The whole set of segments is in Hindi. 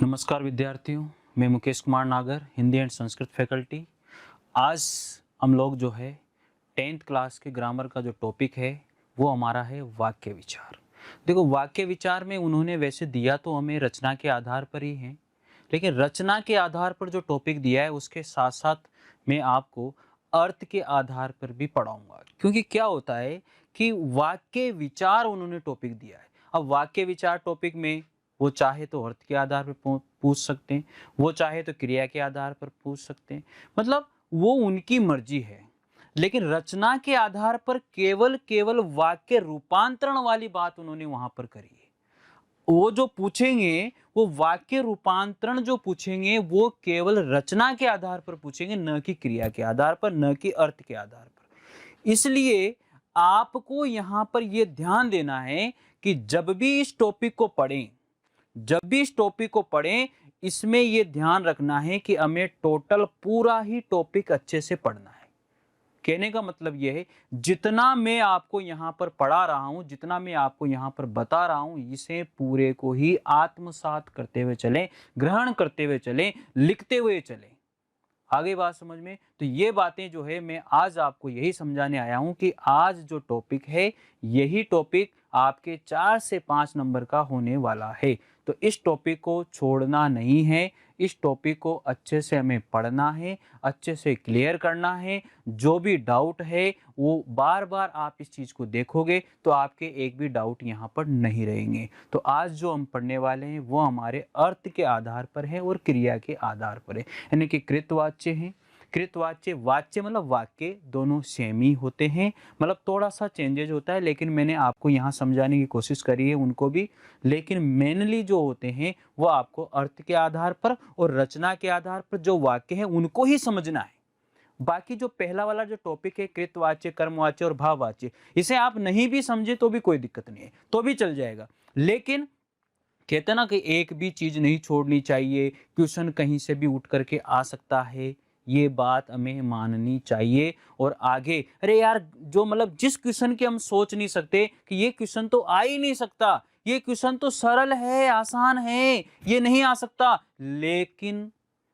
नमस्कार विद्यार्थियों, मैं मुकेश कुमार नागर, हिंदी एंड संस्कृत फैकल्टी। आज हम लोग जो है 10th क्लास के ग्रामर का जो टॉपिक है वो हमारा है वाक्य विचार। देखो, वाक्य विचार में उन्होंने वैसे दिया तो हमें रचना के आधार पर ही है, लेकिन रचना के आधार पर जो टॉपिक दिया है उसके साथ साथ मैं आपको अर्थ के आधार पर भी पढ़ाऊंगा। क्योंकि क्या होता है कि वाक्य विचार उन्होंने टॉपिक दिया है। अब वाक्य विचार टॉपिक में वो चाहे तो अर्थ के आधार पर पूछ सकते हैं, वो चाहे तो क्रिया के आधार पर पूछ सकते हैं, मतलब वो उनकी मर्जी है। लेकिन रचना के आधार पर केवल वाक्य रूपांतरण वाली बात उन्होंने वहां पर करी है। वो जो पूछेंगे, वो वाक्य रूपांतरण जो पूछेंगे वो केवल रचना के आधार पर पूछेंगे, न कि क्रिया के आधार पर, न कि अर्थ के आधार पर। इसलिए आपको यहां पर यह ध्यान देना है कि जब भी इस टॉपिक को पढ़ें, इसमें यह ध्यान रखना है कि हमें टोटल पूरा ही टॉपिक अच्छे से पढ़ना है। कहने का मतलब यह है, जितना मैं आपको यहां पर पढ़ा रहा हूं, जितना मैं आपको यहां पर बता रहा हूं, इसे पूरे को ही आत्मसात करते हुए चलें, ग्रहण करते हुए चलें, लिखते हुए चलें। आगे बात समझ में? तो ये बातें जो है मैं आज आपको यही समझाने आया हूं कि आज जो टॉपिक है, यही टॉपिक आपके 4 से 5 नंबर का होने वाला है। तो इस टॉपिक को छोड़ना नहीं है, इस टॉपिक को अच्छे से हमें पढ़ना है, अच्छे से क्लियर करना है। जो भी डाउट है वो बार बार आप इस चीज़ को देखोगे तो आपके एक भी डाउट यहाँ पर नहीं रहेंगे। तो आज जो हम पढ़ने वाले हैं वो हमारे अर्थ के आधार पर है और क्रिया के आधार पर है, यानी कि कृतवाच्य है। कृतवाच्य, वाच्य मतलब वाक्य, दोनों सेम ही होते हैं, मतलब थोड़ा सा चेंजेज होता है, लेकिन मैंने आपको यहाँ समझाने की कोशिश करी है उनको भी। लेकिन मेनली जो होते हैं वो आपको अर्थ के आधार पर और रचना के आधार पर जो वाक्य है उनको ही समझना है। बाकी जो पहला वाला जो टॉपिक है, कृतवाच्य, कर्मवाच्य और भाववाच्य, इसे आप नहीं भी समझे तो भी कोई दिक्कत नहीं है, तो भी चल जाएगा। लेकिन कहते ना कि एक भी चीज नहीं छोड़नी चाहिए, क्वेश्चन कहीं से भी उठ करके आ सकता है, ये बात हमें माननी चाहिए। और आगे, अरे यार, जो मतलब जिस क्वेश्चन के हम सोच नहीं सकते कि ये क्वेश्चन तो आ ही नहीं सकता, ये क्वेश्चन तो सरल है, आसान है, ये नहीं आ सकता, लेकिन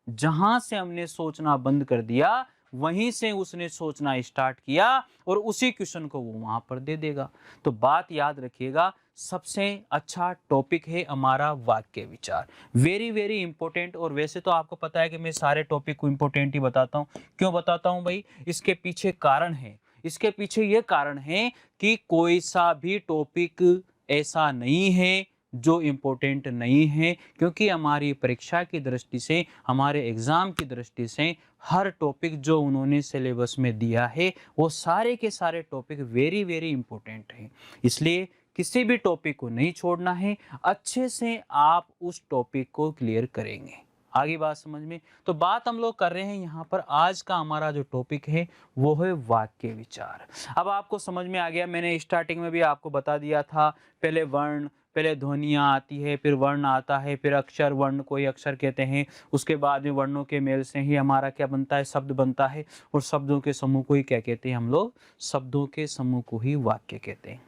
जहां से हमने सोचना बंद कर दिया वहीं से उसने सोचना स्टार्ट किया और उसी क्वेश्चन को वो वहां पर दे देगा। तो बात याद रखिएगा, सबसे अच्छा टॉपिक है हमारा वाक्य विचार, वेरी वेरी इंपॉर्टेंट। और वैसे तो आपको पता है कि मैं सारे टॉपिक को इंपॉर्टेंट ही बताता हूँ। क्यों बताता हूँ भाई? इसके पीछे कारण है, इसके पीछे ये कारण है कि कोई सा भी टॉपिक ऐसा नहीं है जो इम्पोर्टेंट नहीं है, क्योंकि हमारी परीक्षा की दृष्टि से, हमारे एग्जाम की दृष्टि से हर टॉपिक जो उन्होंने सिलेबस में दिया है वो सारे के सारे टॉपिक वेरी वेरी इंपॉर्टेंट हैं। इसलिए किसी भी टॉपिक को नहीं छोड़ना है, अच्छे से आप उस टॉपिक को क्लियर करेंगे। आगे बात समझ में? तो बात हम लोग कर रहे हैं यहाँ पर, आज का हमारा जो टॉपिक है वो है वाक्य विचार। अब आपको समझ में आ गया, मैंने स्टार्टिंग में भी आपको बता दिया था, पहले वर्ण, पहले ध्वनियाँ आती है, फिर वर्ण आता है, फिर अक्षर, वर्ण को ही अक्षर कहते हैं, उसके बाद में वर्णों के मेल से ही हमारा क्या बनता है, शब्द बनता है, और शब्दों के समूह को ही क्या कहते हैं हम लोग? शब्दों के समूह को ही वाक्य कहते हैं।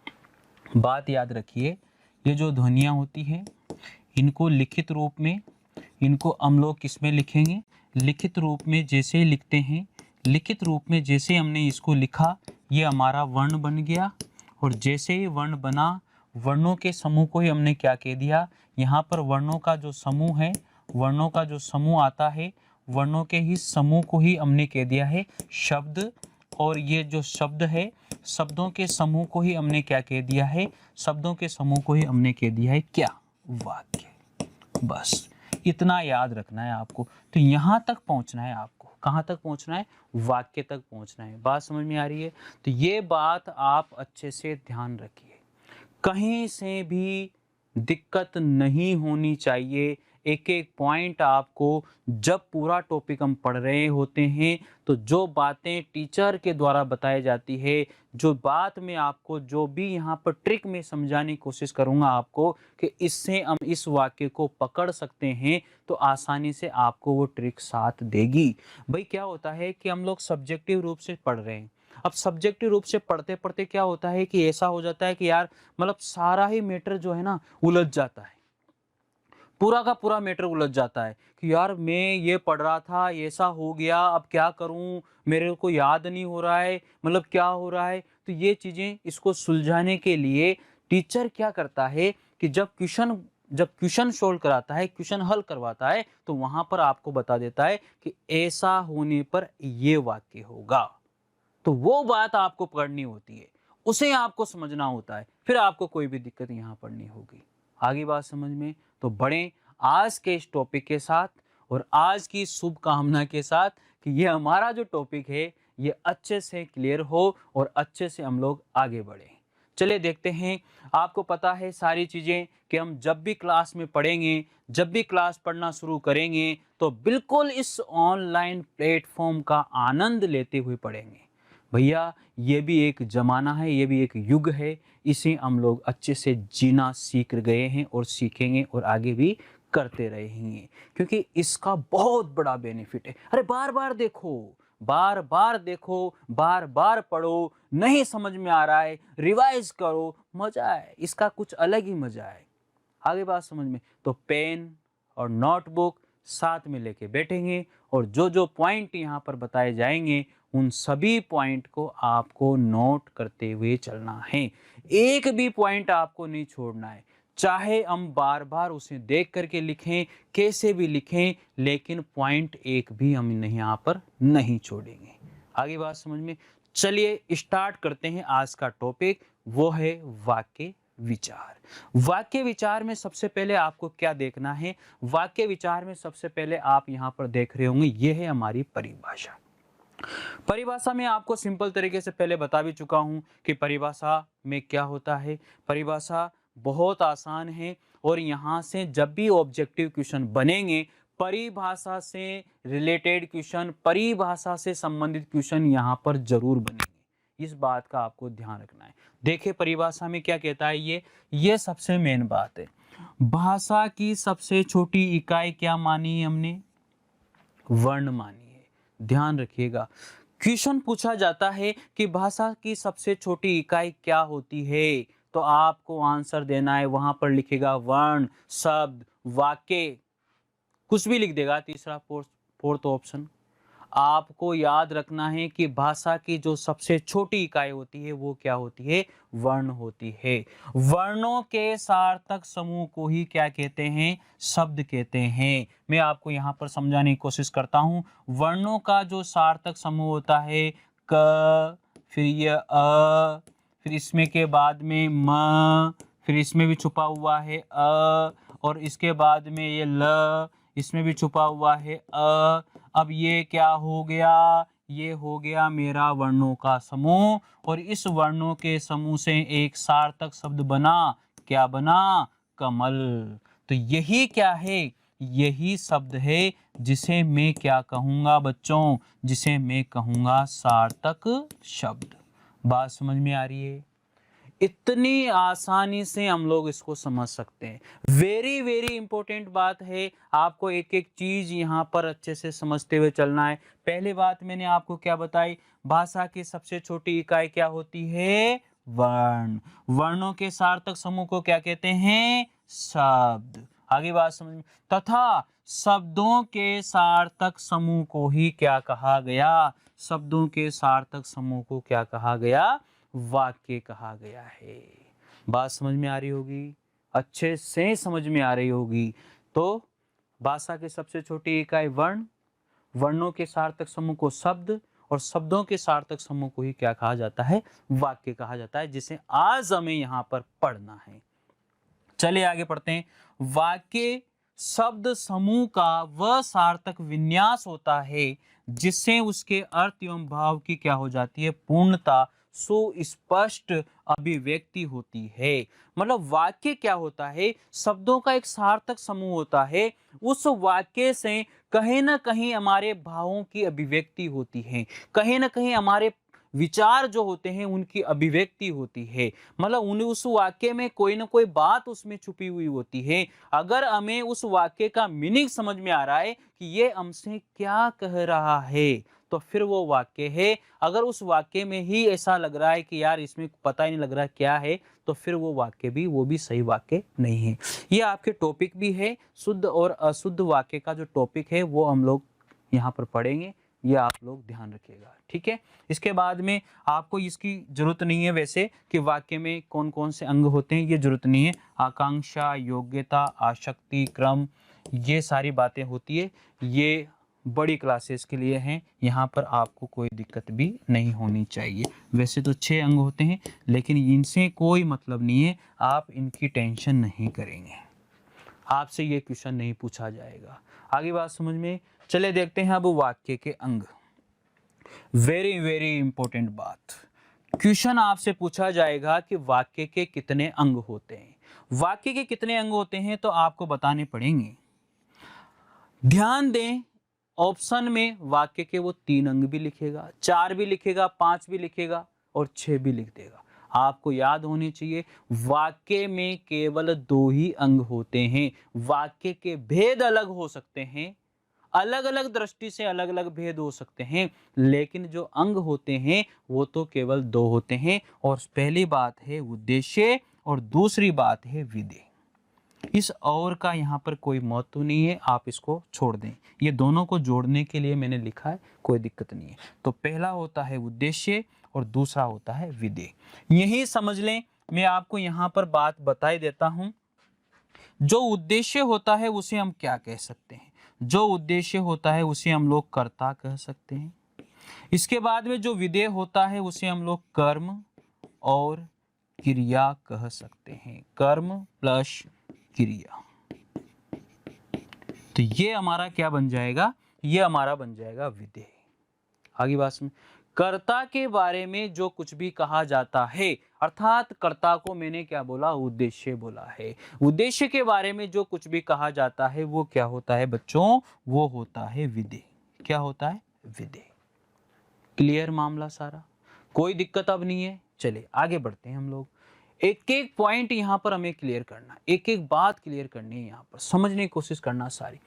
बात याद रखिए, ये जो ध्वनियाँ होती हैं इनको लिखित रूप में, इनको हम लोग किस में लिखेंगे? लिखित रूप में जैसे ही लिखते हैं, लिखित रूप में जैसे हमने इसको लिखा, ये हमारा वर्ण बन गया। और जैसे ही वर्ण बना, वर्णों के समूह को ही हमने क्या कह दिया? यहाँ पर वर्णों का जो समूह है, वर्णों का जो समूह आता है, वर्णों के ही समूह को ही हमने कह दिया है शब्द। और ये जो शब्द है, शब्दों के समूह को ही हमने क्या कह दिया है? शब्दों के समूह को ही हमने कह दिया है क्या? वाक्य। बस इतना याद रखना है आपको। तो यहाँ तक पहुँचना है आपको, कहाँ तक पहुँचना है? वाक्य तक पहुँचना है। बात समझ में आ रही है? तो ये बात आप अच्छे से ध्यान रखिए, कहीं से भी दिक्कत नहीं होनी चाहिए। एक एक पॉइंट आपको, जब पूरा टॉपिक हम पढ़ रहे होते हैं तो जो बातें टीचर के द्वारा बताई जाती है, जो बात में आपको, जो भी यहाँ पर ट्रिक में समझाने की कोशिश करूँगा आपको कि इससे हम इस वाक्य को पकड़ सकते हैं, तो आसानी से आपको वो ट्रिक साथ देगी। भाई क्या होता है कि हम लोग सब्जेक्टिव रूप से पढ़ रहे हैं, अब सब्जेक्टिव रूप से पढ़ते पढ़ते क्या होता है कि ऐसा हो जाता है कि यार मतलब सारा ही मैटर जो है ना उलझ जाता है, पूरा का पूरा मैटर उलझ जाता है कि यार मैं ये पढ़ रहा था, ऐसा हो गया, अब क्या करूं, मेरे को याद नहीं हो रहा है, मतलब क्या हो रहा है। तो ये चीज़ें, इसको सुलझाने के लिए टीचर क्या करता है कि जब क्वेश्चन सोल्व कराता है, क्वेश्चन हल करवाता है, तो वहां पर आपको बता देता है कि ऐसा होने पर ये वाक्य होगा। तो वो बात आपको पढ़नी होती है, उसे आपको समझना होता है, फिर आपको कोई भी दिक्कत यहाँ पढ़नी होगी। आगे बात समझ में? तो बढ़ें आज के इस टॉपिक के साथ और आज की शुभकामना के साथ कि ये हमारा जो टॉपिक है ये अच्छे से क्लियर हो और अच्छे से हम लोग आगे बढ़ें। चलिए देखते हैं। आपको पता है सारी चीज़ें कि हम जब भी क्लास में पढ़ेंगे, जब भी क्लास पढ़ना शुरू करेंगे, तो बिल्कुल इस ऑनलाइन प्लेटफॉर्म का आनंद लेते हुए पढ़ेंगे। भैया ये भी एक ज़माना है, ये भी एक युग है, इसे हम लोग अच्छे से जीना सीख गए हैं और सीखेंगे और आगे भी करते रहेंगे, क्योंकि इसका बहुत बड़ा बेनिफिट है। अरे बार बार देखो, बार बार देखो, बार बार पढ़ो, नहीं समझ में आ रहा है रिवाइज करो, मज़ा है, इसका कुछ अलग ही मज़ा है। आगे बात समझ में? तो पेन और नोटबुक साथ में लेके बैठेंगे और जो जो पॉइंट यहाँ पर बताए जाएंगे उन सभी पॉइंट को आपको नोट करते हुए चलना है। एक भी पॉइंट आपको नहीं छोड़ना है, चाहे हम बार बार उसे देख करके लिखें, कैसे भी लिखें, लेकिन पॉइंट एक भी हम यहाँ पर नहीं छोड़ेंगे। आगे बात समझ में? चलिए स्टार्ट करते हैं आज का टॉपिक, वो है वाक्य विचार। वाक्य विचार में सबसे पहले आपको क्या देखना है? वाक्य विचार में सबसे पहले आप यहाँ पर देख रहे होंगे, ये है हमारी परिभाषा। परिभाषा में आपको सिंपल तरीके से पहले बता भी चुका हूं कि परिभाषा में क्या होता है। परिभाषा बहुत आसान है और यहाँ से जब भी ऑब्जेक्टिव क्वेश्चन बनेंगे, परिभाषा से रिलेटेड क्वेश्चन, परिभाषा से संबंधित क्वेश्चन यहाँ पर जरूर बनेंगे। इस बात का आपको ध्यान रखना है। देखिए परिभाषा में क्या कहता है, ये सबसे मेन बात है। भाषा की सबसे छोटी इकाई क्या मानी हमने? वर्ण मानी है। ध्यान रखिएगा, क्वेश्चन पूछा जाता है कि भाषा की सबसे छोटी इकाई क्या होती है, तो आपको आंसर देना है, वहां पर लिखेगा वर्ण, शब्द, वाक्य, कुछ भी लिख देगा। तीसरा फोर्थ ऑप्शन आपको याद रखना है कि भाषा की जो सबसे छोटी इकाई होती है वो क्या होती है? वर्ण होती है। वर्णों के सार्थक समूह को ही क्या कहते हैं? शब्द कहते हैं। मैं आपको यहाँ पर समझाने की कोशिश करता हूँ। वर्णों का जो सार्थक समूह होता है क, फिर ये अ, फिर इसमें के बाद में म, फिर इसमें भी छुपा हुआ है अ, और इसके बाद में ये ल, इसमें भी छुपा हुआ है अ। अब ये क्या हो गया? ये हो गया मेरा वर्णों का समूह, और इस वर्णों के समूह से एक सार्थक शब्द बना, क्या बना? कमल। तो यही क्या है? यही शब्द है जिसे मैं क्या कहूँगा बच्चों? जिसे मैं कहूँगा सार्थक शब्द। बात समझ में आ रही है? इतनी आसानी से हम लोग इसको समझ सकते हैं। वेरी वेरी इंपॉर्टेंट बात है, आपको एक एक चीज यहाँ पर अच्छे से समझते हुए चलना है। पहली बात मैंने आपको क्या बताई? भाषा की सबसे छोटी इकाई क्या होती है? वर्ण। वर्णों के सार्थक समूह को क्या कहते हैं? शब्द। आगे बात समझ में? तथा शब्दों के सार्थक समूह को ही क्या कहा गया? शब्दों के सार्थक समूह को क्या कहा गया? वाक्य कहा गया है। बात समझ में आ रही होगी, अच्छे से समझ में आ रही होगी। तो भाषा की सबसे छोटी इकाई वर्ण, वर्णों के सार्थक समूह को शब्द, और शब्दों के सार्थक समूह को ही क्या कहा जाता है? वाक्य कहा जाता है, जिसे आज हमें यहाँ पर पढ़ना है। चलिए आगे पढ़ते हैं। वाक्य शब्द समूह का वह सार्थक विन्यास होता है जिससे उसके अर्थ एवं भाव की क्या हो जाती है? पूर्णता, सुस्पष्ट अभिव्यक्ति होती है। मतलब वाक्य क्या होता है? शब्दों का एक सार्थक समूह होता है। उस वाक्य से कहीं ना कहीं हमारे भावों की अभिव्यक्ति होती है, कहीं ना कहीं हमारे विचार जो होते हैं उनकी अभिव्यक्ति होती है। मतलब उस वाक्य में कोई ना कोई बात उसमें छुपी हुई होती है। अगर हमें उस वाक्य का मीनिंग समझ में आ रहा है कि ये हमसे क्या कह रहा है, तो फिर वो वाक्य है। अगर उस वाक्य में ही ऐसा लग रहा है कि यार इसमें पता ही नहीं लग रहा क्या है, तो फिर वो वाक्य भी सही वाक्य नहीं है। ये आपके टॉपिक भी है, शुद्ध और अशुद्ध वाक्य का जो टॉपिक है वो हम लोग यहाँ पर पढ़ेंगे। ये आप लोग ध्यान रखिएगा, ठीक है। इसके बाद में आपको इसकी जरूरत नहीं है वैसे कि वाक्य में कौन कौन से अंग होते हैं, ये जरूरत नहीं है। आकांक्षा, योग्यता, आसक्ति, क्रम, ये सारी बातें होती है, ये बड़ी क्लासेस के लिए हैं। यहाँ पर आपको कोई दिक्कत भी नहीं होनी चाहिए। वैसे तो 6 अंग होते हैं, लेकिन इनसे कोई मतलब नहीं है, आप इनकी टेंशन नहीं करेंगे, आपसे ये क्वेश्चन नहीं पूछा जाएगा। आगे बात समझ में। चले देखते हैं अब वाक्य के अंग। वेरी वेरी इंपॉर्टेंट बात, क्वेश्चन आपसे पूछा जाएगा कि वाक्य के कितने अंग होते हैं। वाक्य के कितने अंग होते हैं तो आपको बताने पड़ेंगे। ध्यान दें, ऑप्शन में वाक्य के वो 3 अंग भी लिखेगा, 4 भी लिखेगा, 5 भी लिखेगा और 6 भी लिख देगा। आपको याद होनी चाहिए वाक्य में केवल 2 ही अंग होते हैं। वाक्य के भेद अलग हो सकते हैं, अलग अलग दृष्टि से अलग अलग भेद हो सकते हैं, लेकिन जो अंग होते हैं वो तो केवल 2 होते हैं। और पहली बात है उद्देश्य और दूसरी बात है विधेय। इस और का यहाँ पर कोई महत्व नहीं है, आप इसको छोड़ दें। ये दोनों को जोड़ने के लिए मैंने लिखा है, कोई दिक्कत नहीं है। तो पहला होता है उद्देश्य और दूसरा होता है विधेय। यही समझ लें, मैं आपको यहाँ पर बात बता ही देता हूँ। जो उद्देश्य होता है उसे हम क्या कह सकते हैं? जो उद्देश्य होता है उसे हम लोग कर्ता कह सकते हैं। इसके बाद में जो विधेय होता है उसे हम लोग कर्म और क्रिया कह सकते हैं। कर्म प्लस क्रिया। तो ये हमारा क्या बन जाएगा? ये हमारा बन जाएगा विधेय। आगे बात में, कर्ता के बारे में जो कुछ भी कहा जाता है, अर्थात कर्ता को मैंने क्या बोला? उद्देश्य बोला है। उद्देश्य के बारे में जो कुछ भी कहा जाता है वो क्या होता है बच्चों? वो होता है विधेय। क्या होता है? विधेय। क्लियर मामला सारा, कोई दिक्कत अब नहीं है। चलिए आगे बढ़ते हैं हम लोग। एक एक पॉइंट यहाँ पर हमें क्लियर करना, एक एक बात क्लियर करनी है, यहाँ पर समझने की कोशिश करना सारी।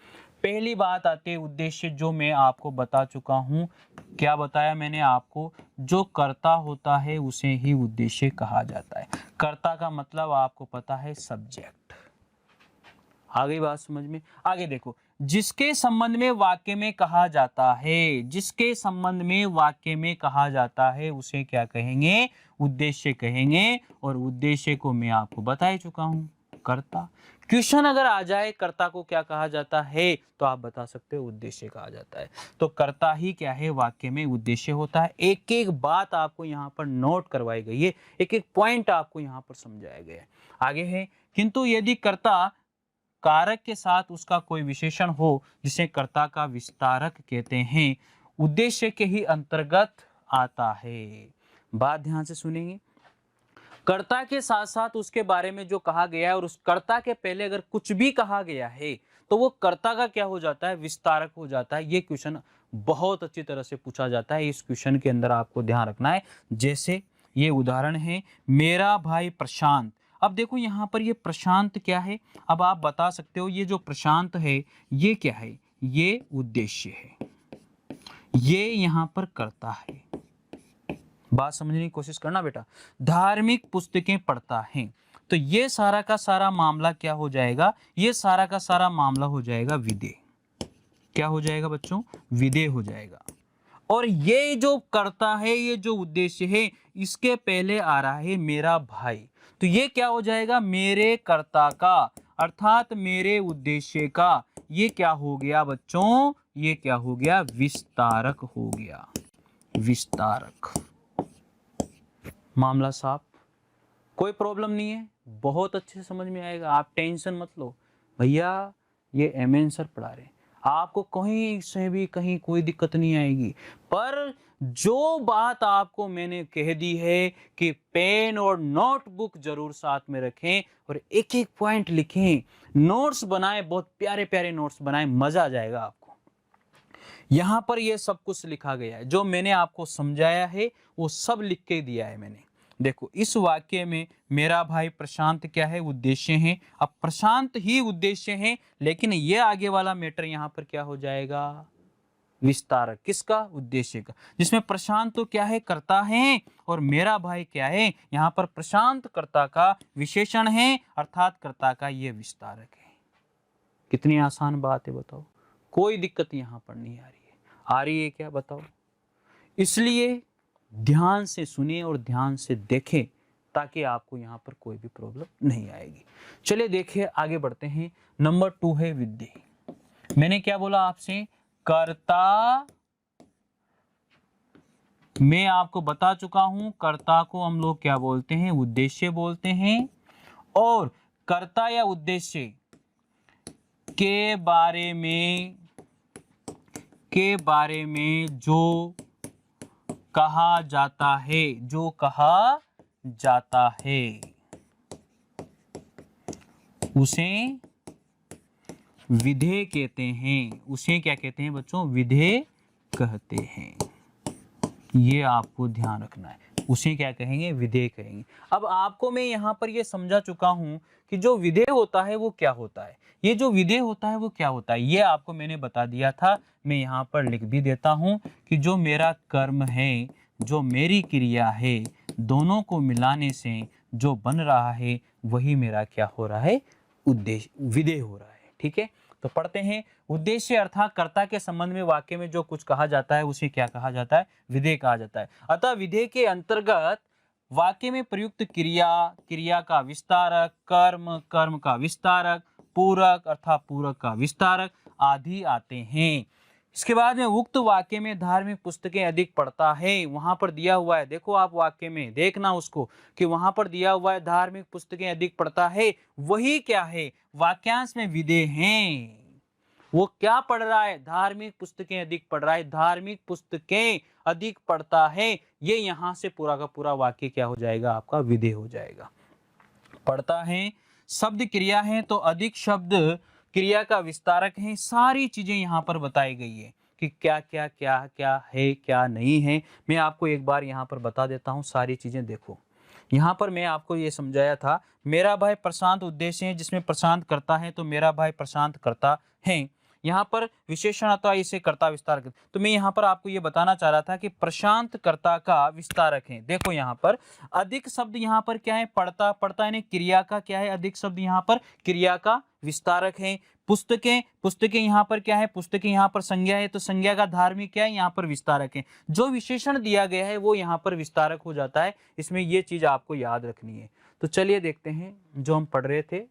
पहली बात आती है उद्देश्य, जो मैं आपको बता चुका हूँ। क्या बताया मैंने आपको? जो कर्ता होता है उसे ही उद्देश्य कहा जाता है। कर्ता का मतलब आपको पता है सब्जेक्ट। आगे बात समझ में। आगे देखो, जिसके संबंध में वाक्य में कहा जाता है, जिसके संबंध में वाक्य में कहा जाता है उसे क्या कहेंगे? उद्देश्य कहेंगे। और उद्देश्य को मैं आपको बता ही चुका हूं, कर्ता। क्वेश्चन अगर आ जाए कर्ता को क्या कहा जाता है, तो आप बता सकते हो उद्देश्य कहा जाता है। तो कर्ता ही क्या है? वाक्य में उद्देश्य होता है। एक एक बात आपको यहाँ पर नोट करवाई गई है, एक एक पॉइंट आपको यहाँ पर समझाया गया है। आगे है, किंतु यदि कर्ता कारक के साथ उसका कोई विशेषण हो, जिसे कर्ता का विस्तारक कहते हैं, उद्देश्य के ही अंतर्गत आता है। बात ध्यान से सुनेंगे। कर्ता के साथ साथ उसके बारे में जो कहा गया है और उस कर्ता के पहले अगर कुछ भी कहा गया है तो वो कर्ता का क्या हो जाता है? विस्तारक हो जाता है। ये क्वेश्चन बहुत अच्छी तरह से पूछा जाता है। इस क्वेश्चन के अंदर आपको ध्यान रखना है। जैसे ये उदाहरण है, मेरा भाई प्रशांत। अब देखो यहाँ पर ये प्रशांत क्या है? अब आप बता सकते हो ये जो प्रशांत है ये क्या है? ये उद्देश्य है, ये यहाँ पर कर्ता है। बात समझने की कोशिश करना बेटा। धार्मिक पुस्तकें पढ़ता है, तो ये सारा का सारा मामला क्या हो जाएगा? ये सारा का सारा मामला हो जाएगा विधेय। क्या हो जाएगा बच्चों? विधेय हो जाएगा। और ये जो कर्ता है, ये जो उद्देश्य है, इसके पहले आ रहा है मेरा भाई, तो ये क्या हो जाएगा? मेरे कर्ता का, अर्थात मेरे उद्देश्य का। ये क्या हो गया बच्चों? ये क्या हो गया? विस्तारक हो गया। विस्तारक। मामला साफ, कोई प्रॉब्लम नहीं है, बहुत अच्छे से समझ में आएगा। आप टेंशन मत लो भैया, ये एमएन सर पढ़ा रहे, आपको कहीं से भी कहीं कोई दिक्कत नहीं आएगी। पर जो बात आपको मैंने कह दी है कि पेन और नोटबुक जरूर साथ में रखें और एक एक पॉइंट लिखें, नोट्स बनाएं, बहुत प्यारे प्यारे नोट्स बनाएं, मजा आ जाएगा आपको। यहाँ पर ये सब कुछ लिखा गया है, जो मैंने आपको समझाया है वो सब लिख के दिया है मैंने। देखो इस वाक्य में मेरा भाई प्रशांत क्या है? उद्देश्य है। अब प्रशांत ही उद्देश्य है, लेकिन ये आगे वाला मैटर यहाँ पर क्या हो जाएगा? विस्तारक, किसका? उद्देश्य का। जिसमें प्रशांत तो क्या है? कर्ता है, और मेरा भाई क्या है? यहाँ पर प्रशांत कर्ता का विशेषण है, अर्थात कर्ता का ये विस्तारक है। कितनी आसान बात है बताओ, कोई दिक्कत यहाँ पर नहीं आ रही है। आ रही है क्या बताओ? इसलिए ध्यान से सुने और ध्यान से देखें, ताकि आपको यहाँ पर कोई भी प्रॉब्लम नहीं आएगी। चलिए देखिए, आगे बढ़ते हैं। नंबर 2 है विधेय। मैंने क्या बोला आपसे? कर्ता, मैं आपको बता चुका हूं, कर्ता को हम लोग क्या बोलते हैं? उद्देश्य बोलते हैं। और कर्ता या उद्देश्य के बारे में जो कहा जाता है, जो कहा जाता है, उसे विधेय कहते हैं। उसे क्या कहते हैं बच्चों? विधेय कहते हैं। ये आपको ध्यान रखना है। उसे क्या कहेंगे? विधेय कहेंगे। अब आपको मैं यहाँ पर ये समझा चुका हूँ कि जो विधेय होता है वो क्या होता है। ये जो विधेय होता है वो क्या होता है, ये आपको मैंने बता दिया था। मैं यहाँ पर लिख भी देता हूँ कि जो मेरा कर्म है, जो मेरी क्रिया है, दोनों को मिलाने से जो बन रहा है वही मेरा क्या हो रहा है? उद्देश्य, विधेय हो रहा है। ठीक है, तो पढ़ते हैं। उद्देश्य अर्थात कर्ता के संबंध में वाक्य में जो कुछ कहा जाता है उसे क्या कहा जाता है? विधेय कहा जाता है। अतः विधेय के अंतर्गत वाक्य में प्रयुक्त क्रिया, क्रिया का विस्तारक, कर्म, कर्म का विस्तारक, पूरक अर्थात पूरक का विस्तारक आदि आते हैं। इसके बाद में उक्त वाक्य में धार्मिक पुस्तकें अधिक पढ़ता है। वहां पर दिया हुआ है, देखो आप वाक्य में देखना उसको, कि वहां पर दिया हुआ है धार्मिक पुस्तकें अधिक पढ़ता है। वही क्या है? वाक्यांश में विधेय हैं। वो क्या पढ़ रहा है? धार्मिक पुस्तकें अधिक पढ़ रहा है। धार्मिक पुस्तकें अधिक पढ़ता है, ये यहां से पूरा का पूरा वाक्य क्या हो जाएगा? आपका विधेय हो जाएगा। पढ़ता है शब्द क्रिया है, तो अधिक शब्द क्रिया का विस्तारक है। सारी चीजें यहाँ पर बताई गई है कि क्या क्या क्या क्या है, क्या नहीं है। मैं आपको एक बार यहाँ पर बता देता हूँ सारी चीजें। देखो यहाँ पर मैं आपको ये समझाया था, मेरा भाई प्रशांत उद्देश्य है, जिसमें प्रशांत करता है, तो मेरा भाई प्रशांत करता है। यहाँ पर विशेषण अथवा इसे कर्ता विस्तारक, तो मैं यहाँ पर आपको ये बताना चाह रहा था कि प्रशांत कर्ता का विस्तारक है। देखो यहाँ पर अधिक शब्द यहाँ पर क्या है? पढ़ता, पढ़ता यानी क्रिया का क्या है? अधिक शब्द यहाँ पर क्रिया का विस्तारक है। पुस्तकें, पुस्तकें यहाँ पर क्या है? पुस्तकें यहाँ पर संज्ञा है, तो संज्ञा का धार्मिक क्या है? यहाँ पर विस्तारक है। जो विशेषण दिया गया है वो यहाँ पर विस्तारक हो जाता है। इसमें ये चीज आपको याद रखनी है। तो चलिए देखते हैं जो हम पढ़ रहे थे,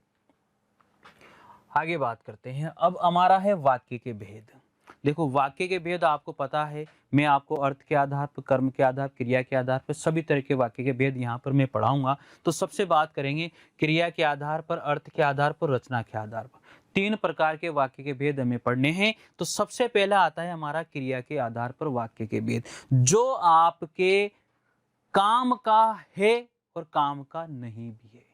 आगे बात करते हैं। अब हमारा है वाक्य के भेद। देखो वाक्य के भेद आपको पता है, मैं आपको अर्थ के आधार पर, कर्म के आधार पर, क्रिया के आधार पर सभी तरह के वाक्य के भेद यहाँ पर मैं पढ़ाऊंगा। तो सबसे बात करेंगे क्रिया के आधार पर, अर्थ के आधार पर, रचना के आधार पर। 3 प्रकार के वाक्य के भेद हमें पढ़ने हैं। तो सबसे पहला आता है हमारा क्रिया के आधार पर वाक्य के भेद, जो आपके काम का है और काम का नहीं भी है।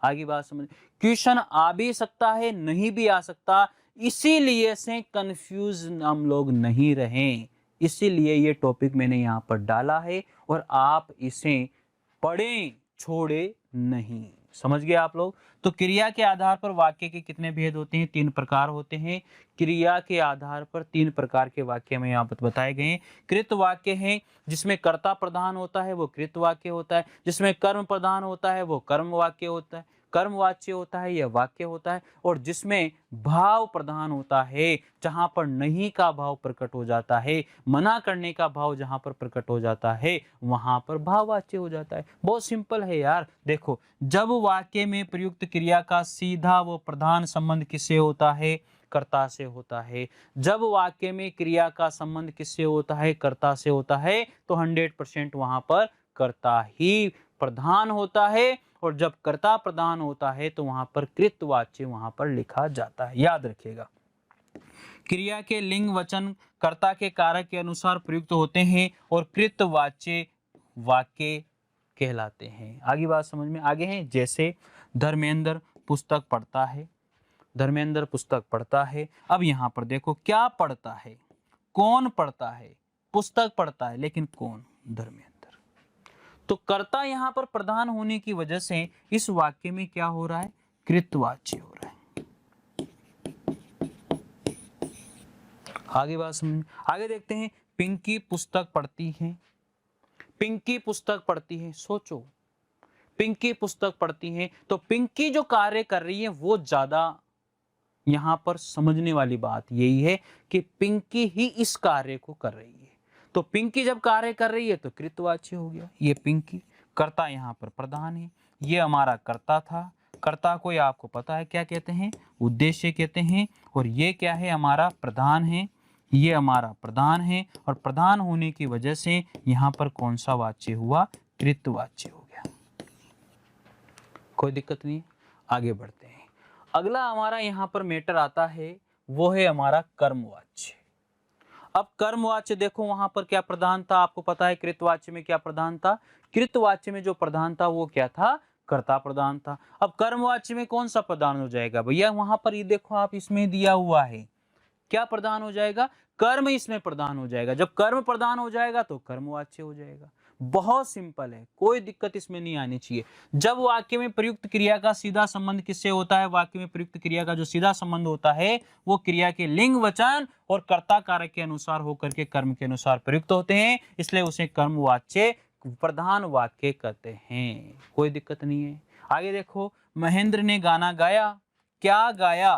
आगे बात समझ, क्वेश्चन आ भी सकता है, नहीं भी आ सकता, इसीलिए से कंफ्यूज हम लोग नहीं रहें। इसीलिए ये टॉपिक मैंने यहाँ पर डाला है और आप इसे पढ़ें, छोड़े नहीं। समझ गए आप लोग? तो क्रिया के आधार पर वाक्य के कितने भेद होते हैं? 3 प्रकार होते हैं। क्रिया के आधार पर 3 प्रकार के वाक्य में यहाँ पर बताए गए हैं। कृत वाक्य है, जिसमें कर्ता प्रधान होता है वो कृत वाक्य होता है। जिसमें कर्म प्रधान होता है वो कर्म वाक्य होता है, कर्मवाच्य होता है, यह वाक्य होता है। और जिसमें भाव प्रधान होता है, जहां पर नहीं का भाव प्रकट हो जाता है, मना करने का भाव जहां पर प्रकट हो जाता है, वहां पर भाववाच्य हो जाता है। बहुत सिंपल है यार। देखो, जब वाक्य में प्रयुक्त क्रिया का सीधा व प्रधान संबंध किससे होता है? कर्ता से होता है। जब वाक्य में क्रिया का संबंध किससे होता है? कर्ता से होता है, तो 100% वहां पर कर्ता ही प्रधान होता है। और जब कर्ता प्रधान होता है तो वहां पर कृतवाच्य वहां पर लिखा जाता है। याद रखिएगा, क्रिया के लिंग वचन कर्ता के कारक के अनुसार प्रयुक्त होते हैं और कृतवाच्य वाक्य कहलाते हैं। आगे बात समझ में आगे है। जैसे धर्मेंद्र पुस्तक पढ़ता है, धर्मेंद्र पुस्तक पढ़ता है। अब यहाँ पर देखो क्या पढ़ता है, कौन पढ़ता है? पुस्तक पढ़ता है, लेकिन कौन? धर्मेंद्र। तो कर्ता यहाँ पर प्रधान होने की वजह से इस वाक्य में क्या हो रहा है? कृतवाच्य हो रहा है। आगे बात समझ, आगे देखते हैं। पिंकी पुस्तक पढ़ती है, पिंकी पुस्तक पढ़ती है। सोचो, पिंकी पुस्तक पढ़ती है, तो पिंकी जो कार्य कर रही है वो ज्यादा यहां पर समझने वाली बात यही है कि पिंकी ही इस कार्य को कर रही है। तो पिंकी जब कार्य कर रही है तो कृतवाच्य हो गया, ये पिंकी। कर्ता यहाँ पर प्रधान है, ये हमारा कर्ता था। कर्ता को आपको पता है क्या कहते हैं, उद्देश्य कहते हैं। और ये क्या है, हमारा प्रधान है, ये हमारा प्रधान है। और प्रधान होने की वजह से यहाँ पर कौन सा वाच्य हुआ, कृतवाच्य हो गया। कोई दिक्कत नहीं, आगे बढ़ते हैं। अगला हमारा यहाँ पर मैटर आता है, वो है हमारा कर्मवाच्य। अब कर्मवाच्य देखो, वहां पर क्या प्रधान था, आपको पता है कृतवाच्य में क्या प्रधान था। कृतवाच्य में जो प्रधान था वो क्या था, कर्ता प्रधान था। अब कर्मवाच्य में कौन सा प्रधान हो जाएगा भैया, वहां पर ये देखो आप, इसमें दिया हुआ है क्या प्रधान हो जाएगा, कर्म इसमें प्रधान हो जाएगा। जब कर्म प्रधान हो जाएगा तो कर्मवाच्य हो जाएगा। बहुत सिंपल है, कोई दिक्कत इसमें नहीं आनी चाहिए। जब वाक्य में प्रयुक्त क्रिया का सीधा संबंध किससे होता है, वाक्य में प्रयुक्त क्रिया का जो सीधा संबंध होता है वो क्रिया के लिंग, वचन और कर्ता कारक के अनुसार होकर के कर्म के अनुसार प्रयुक्त होते हैं, इसलिए उसे कर्मवाच्य प्रधान वाक्य कहते हैं। कोई दिक्कत नहीं है। आगे देखो, महेंद्र ने गाना गाया, क्या गाया,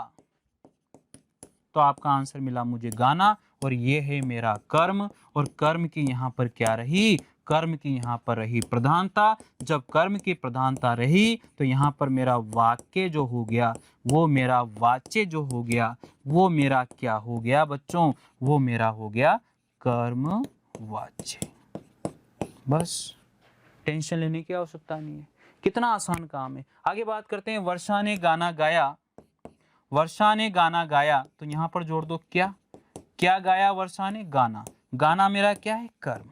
तो आपका आंसर मिला मुझे गाना, और ये है मेरा कर्म। और कर्म की यहाँ पर क्या रही, कर्म की यहाँ पर रही प्रधानता। जब कर्म की प्रधानता रही तो यहाँ पर मेरा वाक्य जो हो गया, वो मेरा वाच्य जो हो गया, वो मेरा क्या हो गया बच्चों, वो मेरा हो गया कर्म वाच्य। बस टेंशन लेने की आवश्यकता नहीं है, कितना आसान काम है। आगे बात करते हैं, वर्षा ने गाना गाया, वर्षा ने गाना गाया, तो यहां पर जोड़ दो क्या, क्या गाया वर्षा ने, गाना। गाना मेरा क्या है, कर्म।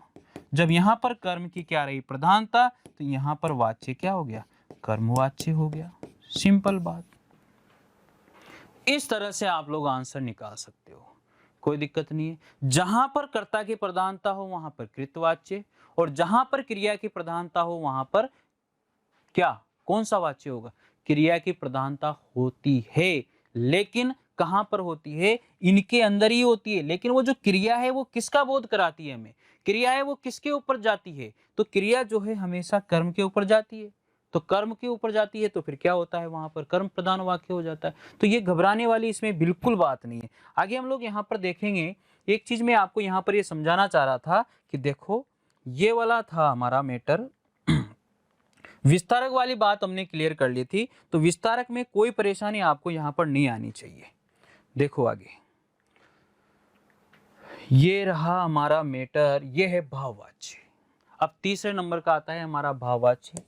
जब यहां पर कर्म की क्या रही प्रधानता, तो यहां पर वाच्य क्या हो गया, कर्मवाच्य हो गया। सिंपल बात। इस तरह से आप लोग आंसर निकाल सकते हो, कोई दिक्कत नहीं है। जहां पर कर्ता की प्रधानता हो वहां पर कृतवाच्य, और जहां पर क्रिया की प्रधानता हो वहां पर क्या, कौन सा वाच्य होगा, क्रिया की प्रधानता होती है, लेकिन कहां पर होती है, इनके अंदर ही होती है। लेकिन वो जो क्रिया है वो किसका बोध कराती है हमें, क्रिया है वो किसके ऊपर जाती है, तो क्रिया जो है हमेशा कर्म के ऊपर जाती है। तो कर्म के ऊपर जाती है तो फिर क्या होता है, वहां पर कर्म प्रधान वाक्य हो जाता है। तो ये घबराने वाली इसमें बिल्कुल बात नहीं है। आगे हम लोग यहाँ पर देखेंगे, एक चीज मैं आपको यहाँ पर ये समझाना चाह रहा था कि देखो, ये वाला था हमारा मैटर, विस्तारक वाली बात हमने क्लियर कर ली थी, तो विस्तारक में कोई परेशानी आपको यहां पर नहीं आनी चाहिए। देखो आगे, ये रहा हमारा मैटर, ये है भाववाच्य। अब तीसरे नंबर का आता है हमारा भाववाच्य।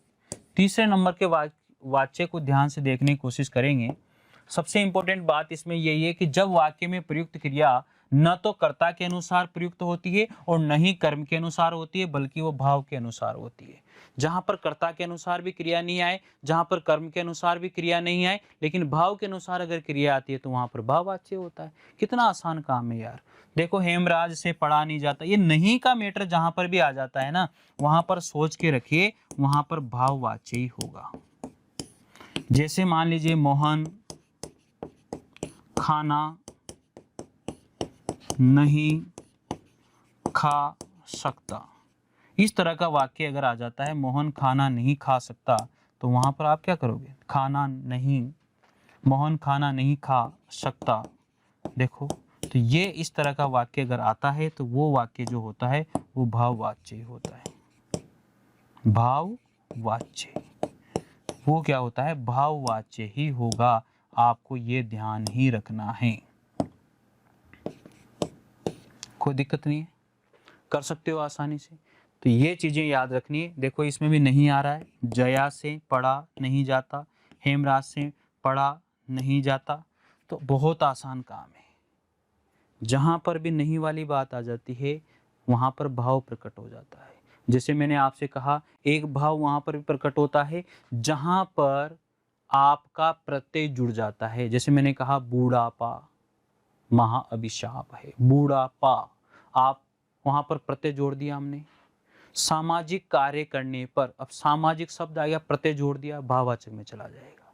तीसरे नंबर के वाच्य को ध्यान से देखने की कोशिश करेंगे। सबसे इंपॉर्टेंट बात इसमें यही है कि जब वाक्य में प्रयुक्त क्रिया न तो कर्ता के अनुसार प्रयुक्त होती है और न ही कर्म के अनुसार होती है, बल्कि वो भाव के अनुसार होती है। जहां पर कर्ता के अनुसार भी क्रिया नहीं आए, जहां पर कर्म के अनुसार भी क्रिया नहीं आए, लेकिन भाव के अनुसार अगर क्रिया आती है तो वहां पर भाववाच्य होता है। कितना आसान काम है यार। देखो, हेमराज से पढ़ा नहीं जाता, ये नहीं का मैटर जहां पर भी आ जाता है ना, वहां पर सोच के रखिए, वहां पर भाववाच्य ही होगा। जैसे मान लीजिए, मोहन खाना नहीं खा सकता, इस तरह का वाक्य अगर आ जाता है, मोहन खाना नहीं खा सकता, तो वहां पर आप क्या करोगे, खाना नहीं, मोहन खाना नहीं खा सकता। देखो, तो ये इस तरह का वाक्य अगर आता है तो वो वाक्य जो होता है वो भाववाच्य होता है। भाववाच्य वो क्या होता है, भाववाच्य ही होगा। आपको ये ध्यान ही रखना है, कोई दिक्कत नहीं है, कर सकते हो आसानी से। तो ये चीजें याद रखनी है। देखो, इसमें भी नहीं आ रहा है, जया से पढ़ा नहीं जाता, हेमराज से पढ़ा नहीं जाता, तो बहुत आसान काम है। जहां पर भी नहीं वाली बात आ जाती है वहां पर भाव प्रकट हो जाता है। जैसे मैंने आपसे कहा, एक भाव वहां पर भी प्रकट होता है जहां पर आपका प्रत्यय जुड़ जाता है। जैसे मैंने कहा, बूढ़ापा महा अभिशाप है, बूढ़ापा, आप वहां पर प्रत्यय जोड़ दिया हमने। सामाजिक कार्य करने पर, अब सामाजिक शब्द आ गया, प्रत्यय जोड़ दिया, भाववाचक में चला जाएगा।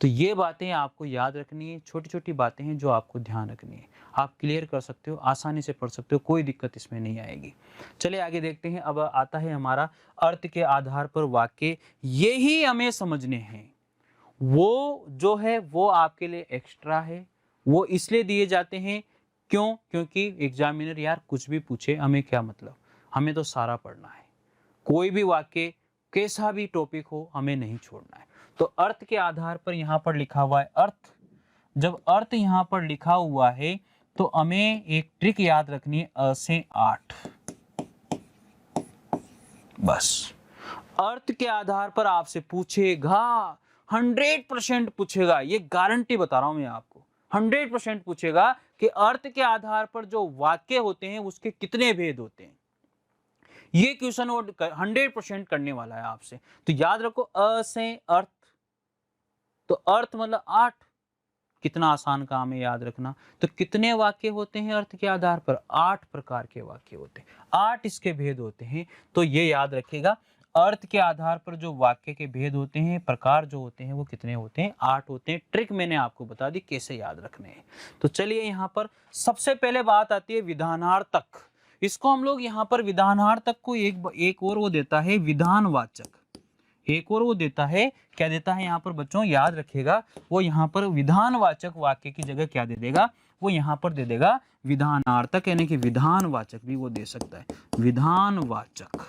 तो ये बातें आपको याद रखनी है, छोटी छोटी बातें हैं जो आपको ध्यान रखनी है। आप क्लियर कर सकते हो, आसानी से पढ़ सकते हो, कोई दिक्कत इसमें नहीं आएगी। चलिए आगे देखते हैं। अब आता है हमारा अर्थ के आधार पर वाक्य। ये ही हमें समझने हैं। वो जो है वो आपके लिए एक्स्ट्रा है, वो इसलिए दिए जाते हैं क्यों? क्योंकि एग्जामिनर यार कुछ भी पूछे हमें क्या मतलब, हमें तो सारा पढ़ना है। कोई भी वाक्य कैसा भी टॉपिक हो हमें नहीं छोड़ना है। तो अर्थ के आधार पर यहाँ पर लिखा हुआ है अर्थ। जब अर्थ यहाँ पर लिखा हुआ है तो हमें एक ट्रिक याद रखनी है, अ से 8। बस अर्थ के आधार पर आपसे पूछेगा, 100% पूछेगा, ये गारंटी बता रहा हूं मैं आपको। 100% पूछेगा कि अर्थ के आधार पर जो वाक्य होते हैं उसके कितने भेद होते हैं। ये क्वेश्चन वो 100% करने वाला है आपसे। तो याद रखो, अ से अर्थ, तो अर्थ मतलब 8। कितना आसान काम है याद रखना। तो कितने वाक्य होते हैं अर्थ के आधार पर? 8 प्रकार के वाक्य होते हैं, 8 इसके भेद होते हैं। तो ये याद रखिएगा, अर्थ के आधार पर जो वाक्य के भेद होते हैं, प्रकार जो होते हैं, वो कितने होते हैं? 8 होते हैं। ट्रिक मैंने आपको बता दी कैसे याद रखने हैं। तो चलिए यहाँ पर सबसे पहले बात आती है विधानार्थक। इसको हम लोग यहाँ पर विधानार्थक को एक और वो देता है विधानवाचक, एक और वो देता है, क्या देता है यहाँ पर बच्चों याद रखिएगा, वो यहाँ पर विधानवाचक वाक्य की जगह क्या दे देगा? वो यहाँ पर दे देगा विधानार्थक, यानी कि विधानवाचक भी वो दे सकता है, विधानवाचक।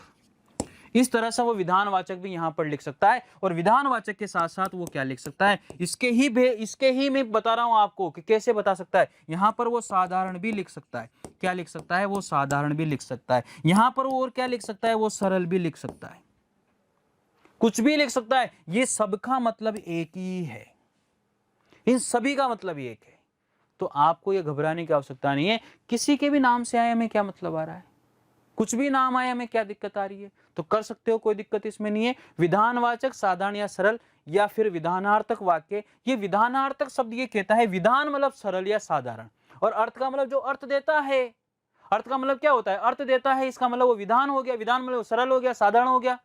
इस तरह से वो विधानवाचक भी यहाँ पर लिख सकता है। और विधानवाचक के साथ साथ वो क्या लिख सकता है? इसके ही मैं बता रहा हूँ आपको कि कैसे बता सकता है। यहाँ पर वो साधारण भी लिख सकता है। क्या लिख सकता है? वो साधारण भी लिख सकता है। यहाँ पर वो और क्या लिख सकता है? वो सरल भी लिख सकता है, कुछ भी लिख सकता है। ये सबका मतलब एक ही है, इन सभी का मतलब एक है। तो आपको ये घबराने की आवश्यकता नहीं है। किसी के भी नाम से आए हमें क्या मतलब आ रहा है? कुछ भी नाम आए हमें क्या दिक्कत आ रही है? तो कर सकते हो, कोई दिक्कत इसमें नहीं है। विधानवाचक, साधारण या सरल, या फिर विधानार्थक वाक्य। ये विधानार्थक शब्द ये कहता है विधान मतलब सरल या साधारण, और अर्थ का मतलब जो अर्थ देता है। अर्थ का मतलब क्या होता है? अर्थ देता है, इसका मतलब वो विधान हो गया। विधान मतलब सरल हो गया, साधारण हो गया,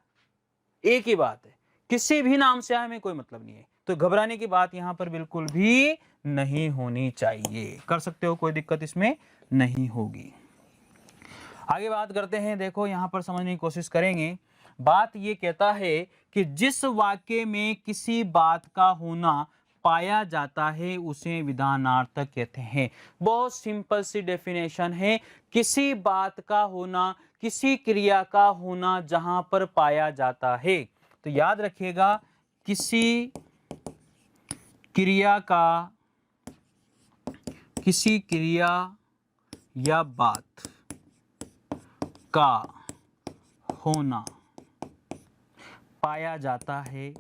एक ही बात है। किसी भी नाम से आए हमें कोई मतलब नहीं है। तो घबराने की बात यहां पर बिल्कुल भी नहीं होनी चाहिए। कर सकते हो, कोई दिक्कत इसमें नहीं होगी। आगे बात करते हैं। देखो यहां पर समझने की कोशिश करेंगे। बात ये कहता है कि जिस वाक्य में किसी बात का होना पाया जाता है उसे विधानार्थक कहते हैं। बहुत सिंपल सी डेफिनेशन है। किसी बात का होना, किसी क्रिया का होना जहां पर पाया जाता है। तो याद रखिएगा, किसी क्रिया या बात का होना पाया जाता है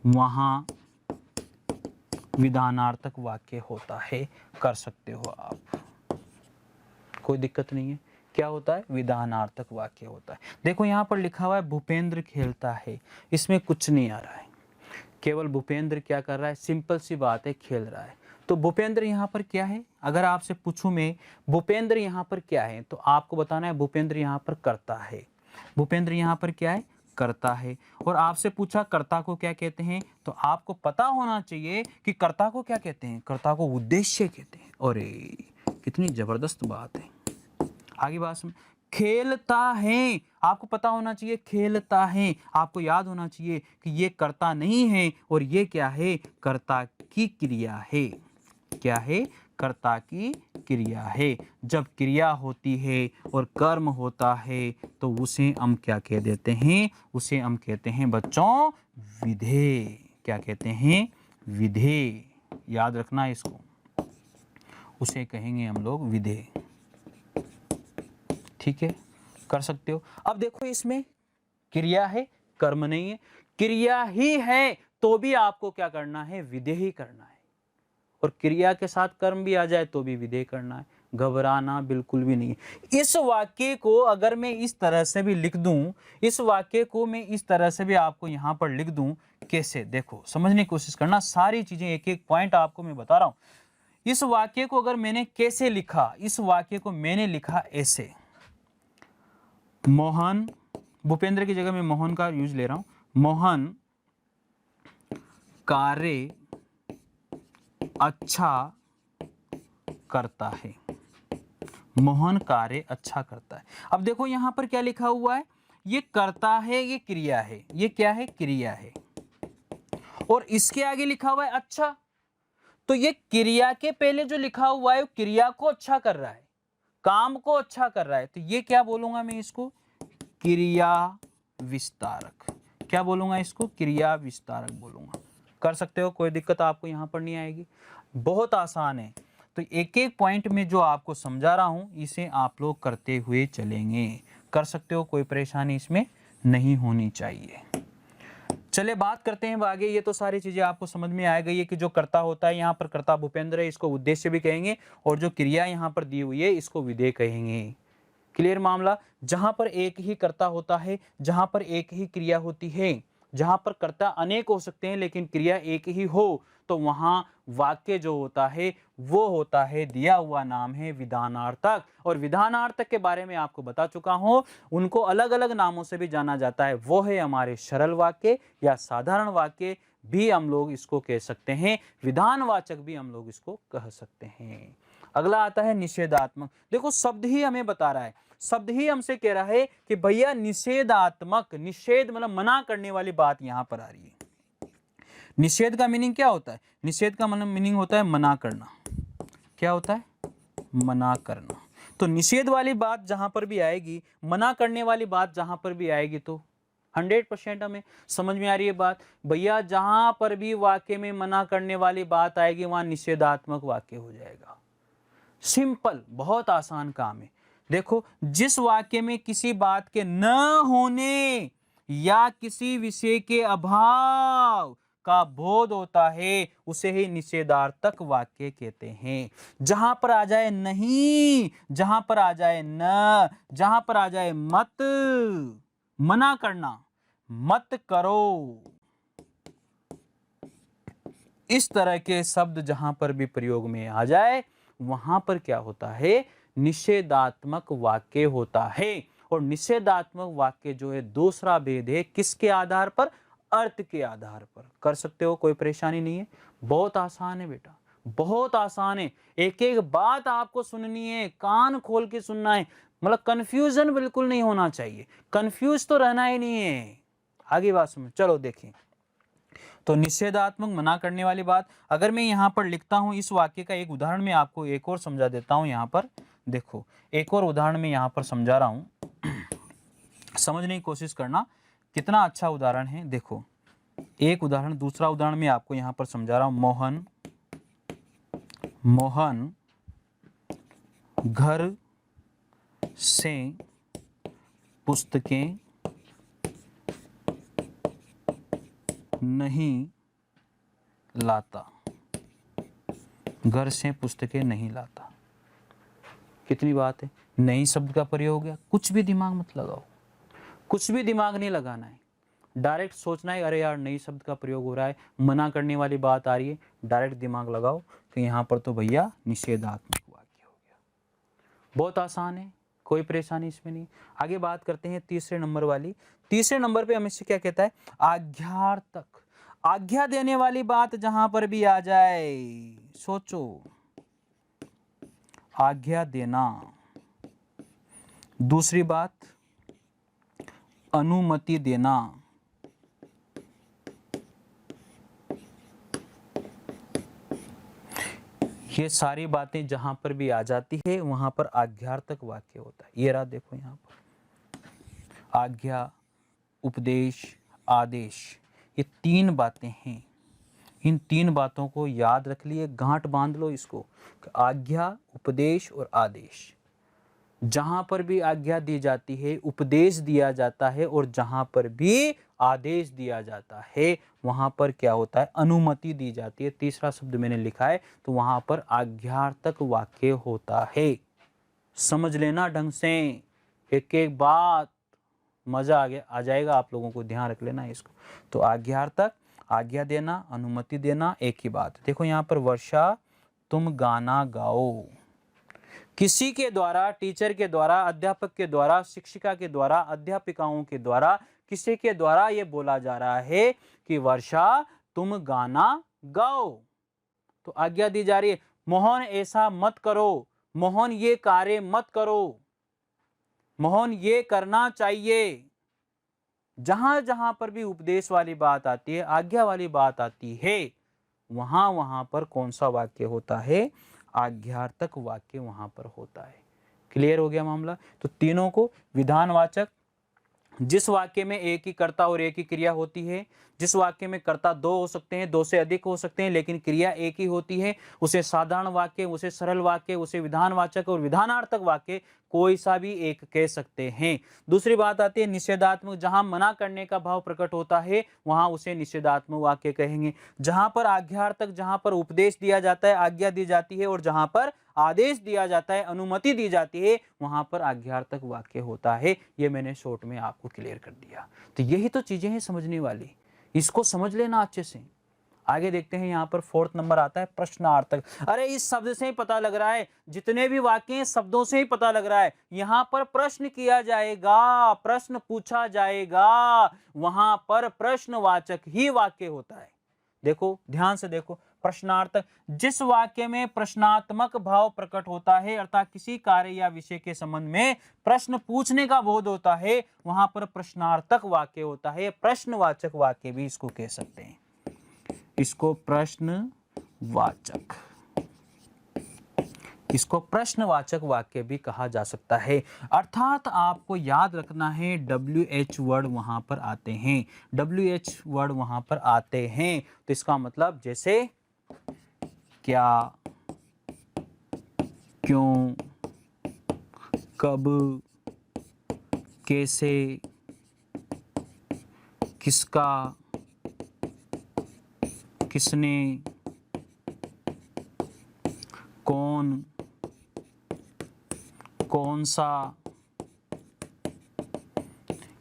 वहाँ विधानार्थक वाक्य होता है। कर सकते हो आप, कोई दिक्कत नहीं है। क्या होता है? विधानार्थक वाक्य होता है। देखो यहाँ पर लिखा हुआ है भूपेंद्र खेलता है, इसमें कुछ नहीं आ रहा है, केवल भूपेंद्र क्या कर रहा है? सिंपल सी बात है, खेल रहा है। तो भूपेंद्र यहाँ पर क्या है? अगर आपसे पूछूं मैं भूपेंद्र यहाँ पर क्या है, तो आपको बताना है भूपेंद्र यहाँ पर करता है। भूपेंद्र यहाँ पर क्या है? करता है। और आपसे पूछा कर्ता को क्या कहते हैं, तो आपको पता होना चाहिए कि कर्ता को क्या कहते हैं? कर्ता को उद्देश्य कहते हैं। अरे कितनी जबरदस्त बात है। आगे बात सुन। खेलता है, आपको पता होना चाहिए खेलता है। आपको याद होना चाहिए कि ये कर्ता नहीं है और ये क्या है? कर्ता की क्रिया है। क्या है? कर्ता की क्रिया है। जब क्रिया होती है और कर्म होता है तो उसे हम क्या कह देते हैं? उसे हम कहते हैं बच्चों विधेय। क्या कहते हैं? विधेय। याद रखना इसको, उसे कहेंगे हम लोग विधेय। ठीक है, कर सकते हो। अब देखो इसमें क्रिया है, कर्म नहीं है। क्रिया ही है तो भी आपको क्या करना है? विधेय ही करना है। और क्रिया के साथ कर्म भी आ जाए तो भी विधेय करना है। घबराना बिल्कुल भी नहीं है। इस वाक्य को अगर मैं इस तरह से भी लिख दूं, इस वाक्य को मैं इस तरह से भी आपको यहां पर लिख दूं, कैसे? देखो समझने की कोशिश करना, सारी चीजें एक एक पॉइंट आपको मैं बता रहा हूं। इस वाक्य को अगर मैंने कैसे लिखा, इस वाक्य को मैंने लिखा ऐसे, मोहन, भूपेंद्र की जगह मैं मोहन का यूज ले रहा हूं। मोहन कार्य अच्छा करता है। मोहन कार्य अच्छा करता है। अब देखो यहां पर क्या लिखा हुआ है, ये करता है, ये क्रिया है, ये क्या है, क्रिया है, और इसके आगे लिखा हुआ है अच्छा। तो ये क्रिया के पहले जो लिखा हुआ है वो क्रिया को अच्छा कर रहा है, काम को अच्छा कर रहा है, तो ये क्या बोलूंगा मैं इसको, क्रिया विस्तारक। क्या बोलूंगा इसको, क्रिया विस्तारक बोलूंगा। कर सकते हो, कोई दिक्कत आपको यहां पर नहीं आएगी, बहुत आसान है। तो एक एक पॉइंट में जो आपको समझा रहा हूं इसे आप लोग करते हुए चलेंगे, कर सकते हो, कोई परेशानी इसमें नहीं होनी चाहिए। चले बात करते हैं आगे। ये तो सारी चीजें आपको समझ में आ गई है कि जो कर्ता होता है, यहाँ पर कर्ता भूपेंद्र है, इसको उद्देश्य भी कहेंगे, और जो क्रिया यहाँ पर दी हुई है इसको विधेय कहेंगे। क्लियर मामला। जहां पर एक ही कर्ता होता है, जहां पर एक ही क्रिया होती है, जहां पर कर्ता अनेक हो सकते हैं लेकिन क्रिया एक ही हो, तो वहां वाक्य जो होता है वो होता है, दिया हुआ नाम है विधानार्थक। और विधानार्थक के बारे में आपको बता चुका हूं, उनको अलग अलग नामों से भी जाना जाता है। वो है हमारे सरल वाक्य या साधारण वाक्य भी हम लोग इसको कह सकते हैं, विधानवाचक भी हम लोग इसको कह सकते हैं। अगला आता है निषेधात्मक। देखो शब्द ही हमें बता रहा है, शब्द ही हमसे कह रहा है कि भैया निषेधात्मक, निषेध मतलब मना करने वाली बात यहां पर आ रही है। निषेध का मीनिंग क्या होता है, निषेध का मतलब मीनिंग होता है मना करना। क्या होता है, मना करना। तो निषेध वाली बात जहां पर भी आएगी, मना करने वाली बात जहां पर भी आएगी, तो 100% हमें समझ में आ रही है बात। भैया जहां पर भी वाक्य में मना करने वाली बात आएगी वहां निषेधात्मक वाक्य हो जाएगा। सिंपल, बहुत आसान काम है। देखो जिस वाक्य में किसी बात के न होने या किसी विषय के अभाव का बोध होता है उसे ही निषेधार्थक वाक्य कहते हैं। जहां पर आ जाए नहीं, जहां पर आ जाए न, जहां पर आ जाए मत, मना करना, मत करो, इस तरह के शब्द जहां पर भी प्रयोग में आ जाए वहां पर क्या होता है, निषेधात्मक वाक्य होता है। और निषेधात्मक वाक्य जो है दूसरा भेद है, किसके आधार पर, अर्थ के आधार पर। कर सकते हो, कोई परेशानी नहीं है, बहुत आसान है बेटा, बहुत आसान है। एक एक बात आपको सुननी है, कान खोल के सुनना है, मतलब कंफ्यूजन बिल्कुल नहीं होना चाहिए, कंफ्यूज तो रहना ही नहीं है। आगे बात सुनो, चलो देखें। तो निषेधात्मक मना करने वाली बात, अगर मैं यहां पर लिखता हूं इस वाक्य का एक उदाहरण मैं आपको एक और समझा देता हूं। यहां पर देखो, एक और उदाहरण मैं यहां पर समझा रहा हूं, समझने की कोशिश करना, कितना अच्छा उदाहरण है। देखो एक उदाहरण, दूसरा उदाहरण मैं आपको यहां पर समझा रहा हूं। मोहन घर से पुस्तकें नहीं लाता, घर से पुस्तकें नहीं लाता। कितनी बात है, नई शब्द का प्रयोग हो गया। कुछ भी दिमाग मत लगाओ, कुछ भी दिमाग नहीं लगाना है, डायरेक्ट सोचना है अरे यार नई शब्द का प्रयोग हो रहा है, मना करने वाली बात आ रही है, डायरेक्ट दिमाग लगाओ कि यहाँ पर तो भैया निषेधात्मक वाक्य हो गया। बहुत आसान है, कोई परेशानी इसमें नहीं। आगे बात करते हैं तीसरे नंबर वाली। तीसरे नंबर पे हमें से क्या कहता है, आज्ञार्थक। आज्ञा देने वाली बात जहां पर भी आ जाए, सोचो, आज्ञा देना। दूसरी बात, अनुमति देना। ये सारी बातें जहां पर भी आ जाती है वहां पर आज्ञार्थक वाक्य होता है। ये रहा देखो यहां पर आज्ञा, उपदेश, आदेश, ये तीन बातें हैं। इन तीन बातों को याद रख लिए, गांठ बांध लो इसको, आज्ञा, उपदेश और आदेश। जहां पर भी आज्ञा दी जाती है, उपदेश दिया जाता है, और जहां पर भी आदेश दिया जाता है वहां पर क्या होता है, अनुमति दी जाती है। तीसरा शब्द मैंने लिखा है, तो वहां पर आज्ञार्थक वाक्य होता है। समझ लेना ढंग से, एक एक बात, मजा आ जाएगा आप लोगों को, ध्यान रख लेना इसको। तो आज्ञार्थक, आज्ञा देना, अनुमति देना, एक ही बात। देखो यहाँ पर वर्षा तुम गाना गाओ। किसी के द्वारा, टीचर के द्वारा, अध्यापक के द्वारा, शिक्षिका के द्वारा, अध्यापिकाओं के द्वारा किसी के द्वारा ये बोला जा रहा है कि वर्षा तुम गाना गाओ। तो आज्ञा दी जा रही है, मोहन ऐसा मत करो, मोहन ये कार्य मत करो, मोहन ये करना चाहिए। जहां जहां पर भी उपदेश वाली बात आती है, आज्ञा वाली बात आती है, वहां वहां पर कौन सा वाक्य होता है? आज्ञार्थक वाक्य वहां पर होता है। क्लियर हो गया मामला? तो तीनों को विधानवाचक, जिस वाक्य में एक ही कर्ता और एक ही क्रिया होती है, जिस वाक्य में कर्ता दो हो सकते हैं, दो से अधिक हो सकते हैं, लेकिन क्रिया एक ही होती है, उसे साधारण वाक्य, उसे सरल वाक्य, उसे विधानवाचक और विधानार्थक वाक्य कोई सा भी एक कह सकते हैं। दूसरी बात आती है निषेधात्मक, जहां मना करने का भाव प्रकट होता है वहां उसे निषेधात्मक वाक्य कहेंगे। जहां पर आज्ञार्थक, जहां पर उपदेश दिया जाता है, आज्ञा दी जाती है, और जहां पर आदेश दिया जाता है, अनुमति दी जाती है, वहां पर आज्ञार्थक वाक्य होता है। ये मैंने शॉर्ट में आपको क्लियर कर दिया। तो यही तो चीजें हैं समझने वाली, इसको समझ लेना अच्छे से। आगे देखते हैं, यहाँ पर 4th नंबर आता है प्रश्नार्थक। अरे इस शब्द से ही पता लग रहा है, जितने भी वाक्य हैं शब्दों से ही पता लग रहा है, यहाँ पर प्रश्न किया जाएगा, प्रश्न पूछा जाएगा, वहां पर प्रश्नवाचक ही वाक्य होता है। देखो ध्यान से देखो, प्रश्नार्थक, जिस वाक्य में प्रश्नात्मक भाव प्रकट होता है, अर्थात किसी कार्य या विषय के संबंध में प्रश्न पूछने का बोध होता है, वहां पर प्रश्नार्थक वाक्य होता है। प्रश्नवाचक वाक्य भी इसको कह सकते हैं, इसको प्रश्नवाचक, इसको प्रश्नवाचक वाक्य भी कहा जा सकता है। अर्थात आपको याद रखना है WH वर्ड वहां पर आते हैं, WH वर्ड वहां पर आते हैं। तो इसका मतलब जैसे क्या, क्यों, कब, कैसे, किसका, किसने, कौन, कौन सा,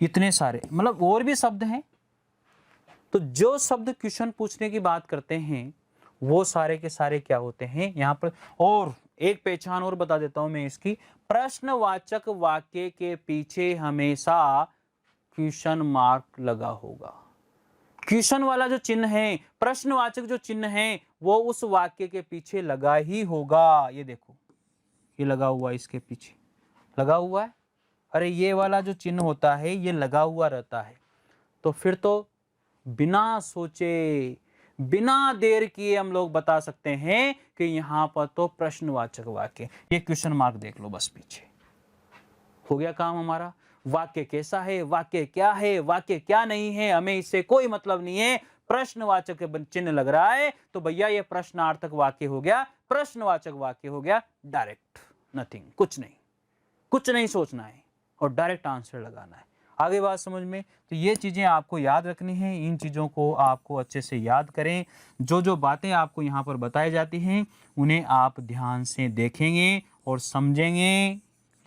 इतने सारे, मतलब और भी शब्द हैं। तो जो शब्द क्वेश्चन पूछने की बात करते हैं वो सारे के सारे क्या होते हैं यहाँ पर। और एक पहचान और बता देता हूं मैं इसकी, प्रश्नवाचक वाक्य के पीछे हमेशा क्वेश्चन मार्क लगा होगा। क्वेश्चन वाला जो चिन्ह है, प्रश्नवाचक जो चिन्ह है, वो उस वाक्य के पीछे लगा ही होगा। ये देखो, ये लगा हुआ है, इसके पीछे लगा हुआ है। अरे ये वाला जो चिन्ह होता है ये लगा हुआ रहता है। तो फिर तो बिना सोचे, बिना देर किए हम लोग बता सकते हैं कि यहां पर तो प्रश्नवाचक वाक्य, ये क्वेश्चन मार्क देख लो बस, पीछे हो गया काम हमारा। वाक्य कैसा है, वाक्य क्या है, वाक्य क्या नहीं है, हमें इससे कोई मतलब नहीं है। प्रश्नवाचक चिन्ह लग रहा है तो भैया ये प्रश्नार्थक वाक्य हो गया, प्रश्नवाचक वाक्य हो गया। डायरेक्ट, नथिंग, कुछ नहीं, कुछ नहीं सोचना है और डायरेक्ट आंसर लगाना है। आगे बात समझ में? तो ये चीजें आपको याद रखनी है, इन चीजों को आपको अच्छे से याद करें। जो जो बातें आपको यहाँ पर बताई जाती हैं उन्हें आप ध्यान से देखेंगे और समझेंगे।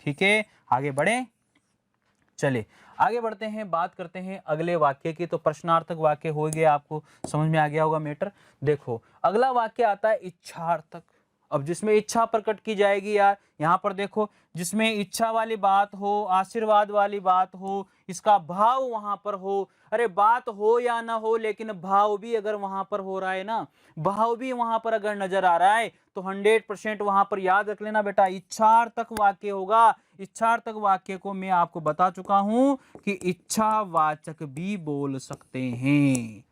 ठीक है, आगे बढ़े, चले आगे बढ़ते हैं, बात करते हैं अगले वाक्य की। तो प्रश्नार्थक वाक्य हो गया, आपको समझ में आ गया होगा मैटर। देखो अगला वाक्य आता है इच्छार्थक। अब जिसमें इच्छा प्रकट की जाएगी यार, यहाँ पर देखो, जिसमें इच्छा वाली बात हो, आशीर्वाद वाली बात हो, इसका भाव वहां पर हो। अरे बात हो या ना हो, लेकिन भाव भी अगर वहां पर हो रहा है ना, भाव भी वहां पर अगर नजर आ रहा है तो 100% वहां पर याद रख लेना बेटा, इच्छार्थक वाक्य होगा। इच्छार्थक वाक्य को मैं आपको बता चुका हूं कि इच्छावाचक भी बोल सकते हैं।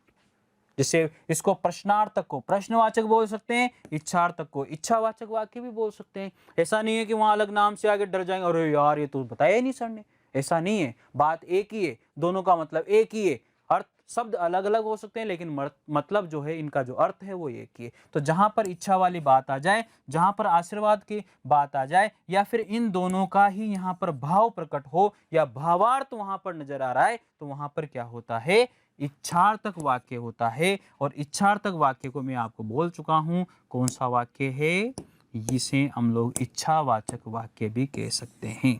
जैसे इसको प्रश्नार्थक को प्रश्नवाचक बोल सकते हैं, इच्छार्थक को इच्छावाचक वाक्य भी बोल सकते हैं। ऐसा नहीं है कि वहां अलग नाम से आगे डर जाएंगे, अरे यार ये तो बताया ही नहीं सर ने। ऐसा नहीं है, बात एक ही है, दोनों का मतलब एक ही है। अर्थ शब्द अलग अलग हो सकते हैं लेकिन मतलब जो है, इनका जो अर्थ है वो एक ही है। तो जहां पर इच्छा वाली बात आ जाए, जहां पर आशीर्वाद की बात आ जाए, या फिर इन दोनों का ही यहाँ पर भाव प्रकट हो या भावार्थ वहां पर नजर आ रहा है, तो वहां पर क्या होता है, इच्छार्थक वाक्य होता है। और इच्छार्थक वाक्य को मैं आपको बोल चुका हूं कौन सा वाक्य है, जिसे हम लोग इच्छावाचक वाक्य भी कह सकते हैं।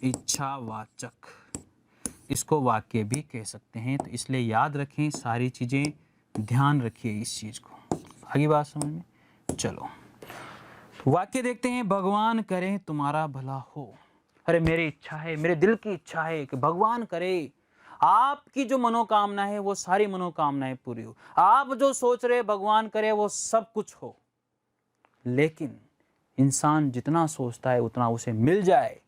इच्छावाचक, इसको वाक्य भी कह सकते हैं। तो इसलिए याद रखें, सारी चीजें ध्यान रखिए इस चीज को। आगे बात समझ में? चलो वाक्य देखते हैं। भगवान करे तुम्हारा भला हो। अरे मेरी इच्छा है, मेरे दिल की इच्छा है कि भगवान करे आपकी जो मनोकामना है वो सारी मनोकामनाएं पूरी हो, आप जो सोच रहे भगवान करे वो सब कुछ हो। लेकिन इंसान जितना सोचता है उतना उसे मिल जाए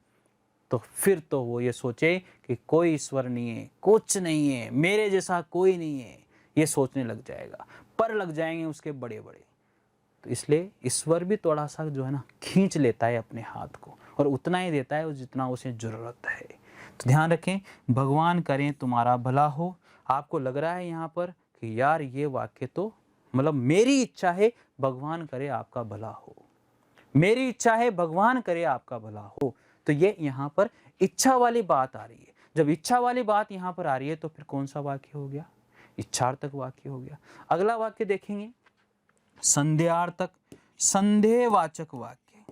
तो फिर तो वो ये सोचे कि कोई ईश्वर नहीं है, कुछ नहीं है, मेरे जैसा कोई नहीं है, ये सोचने लग जाएगा, पर लग जाएंगे उसके बड़े बड़े। तो इसलिए ईश्वर भी थोड़ा सा जो है ना खींच लेता है अपने हाथ को, और उतना ही देता है जितना उसे जरूरत है। तो ध्यान रखें, भगवान करें तुम्हारा भला हो। आपको लग रहा है यहाँ पर कि यार ये वाक्य तो मतलब मेरी इच्छा है भगवान करे आपका भला हो, मेरी इच्छा है भगवान करे आपका भला हो, तो ये यहाँ पर इच्छा वाली बात आ रही है। जब इच्छा वाली बात यहाँ पर आ रही है तो फिर कौन सा वाक्य हो गया? इच्छार्थक वाक्य हो गया। अगला वाक्य देखेंगे, संदेहार्थक, संदेहवाचक वाक्य,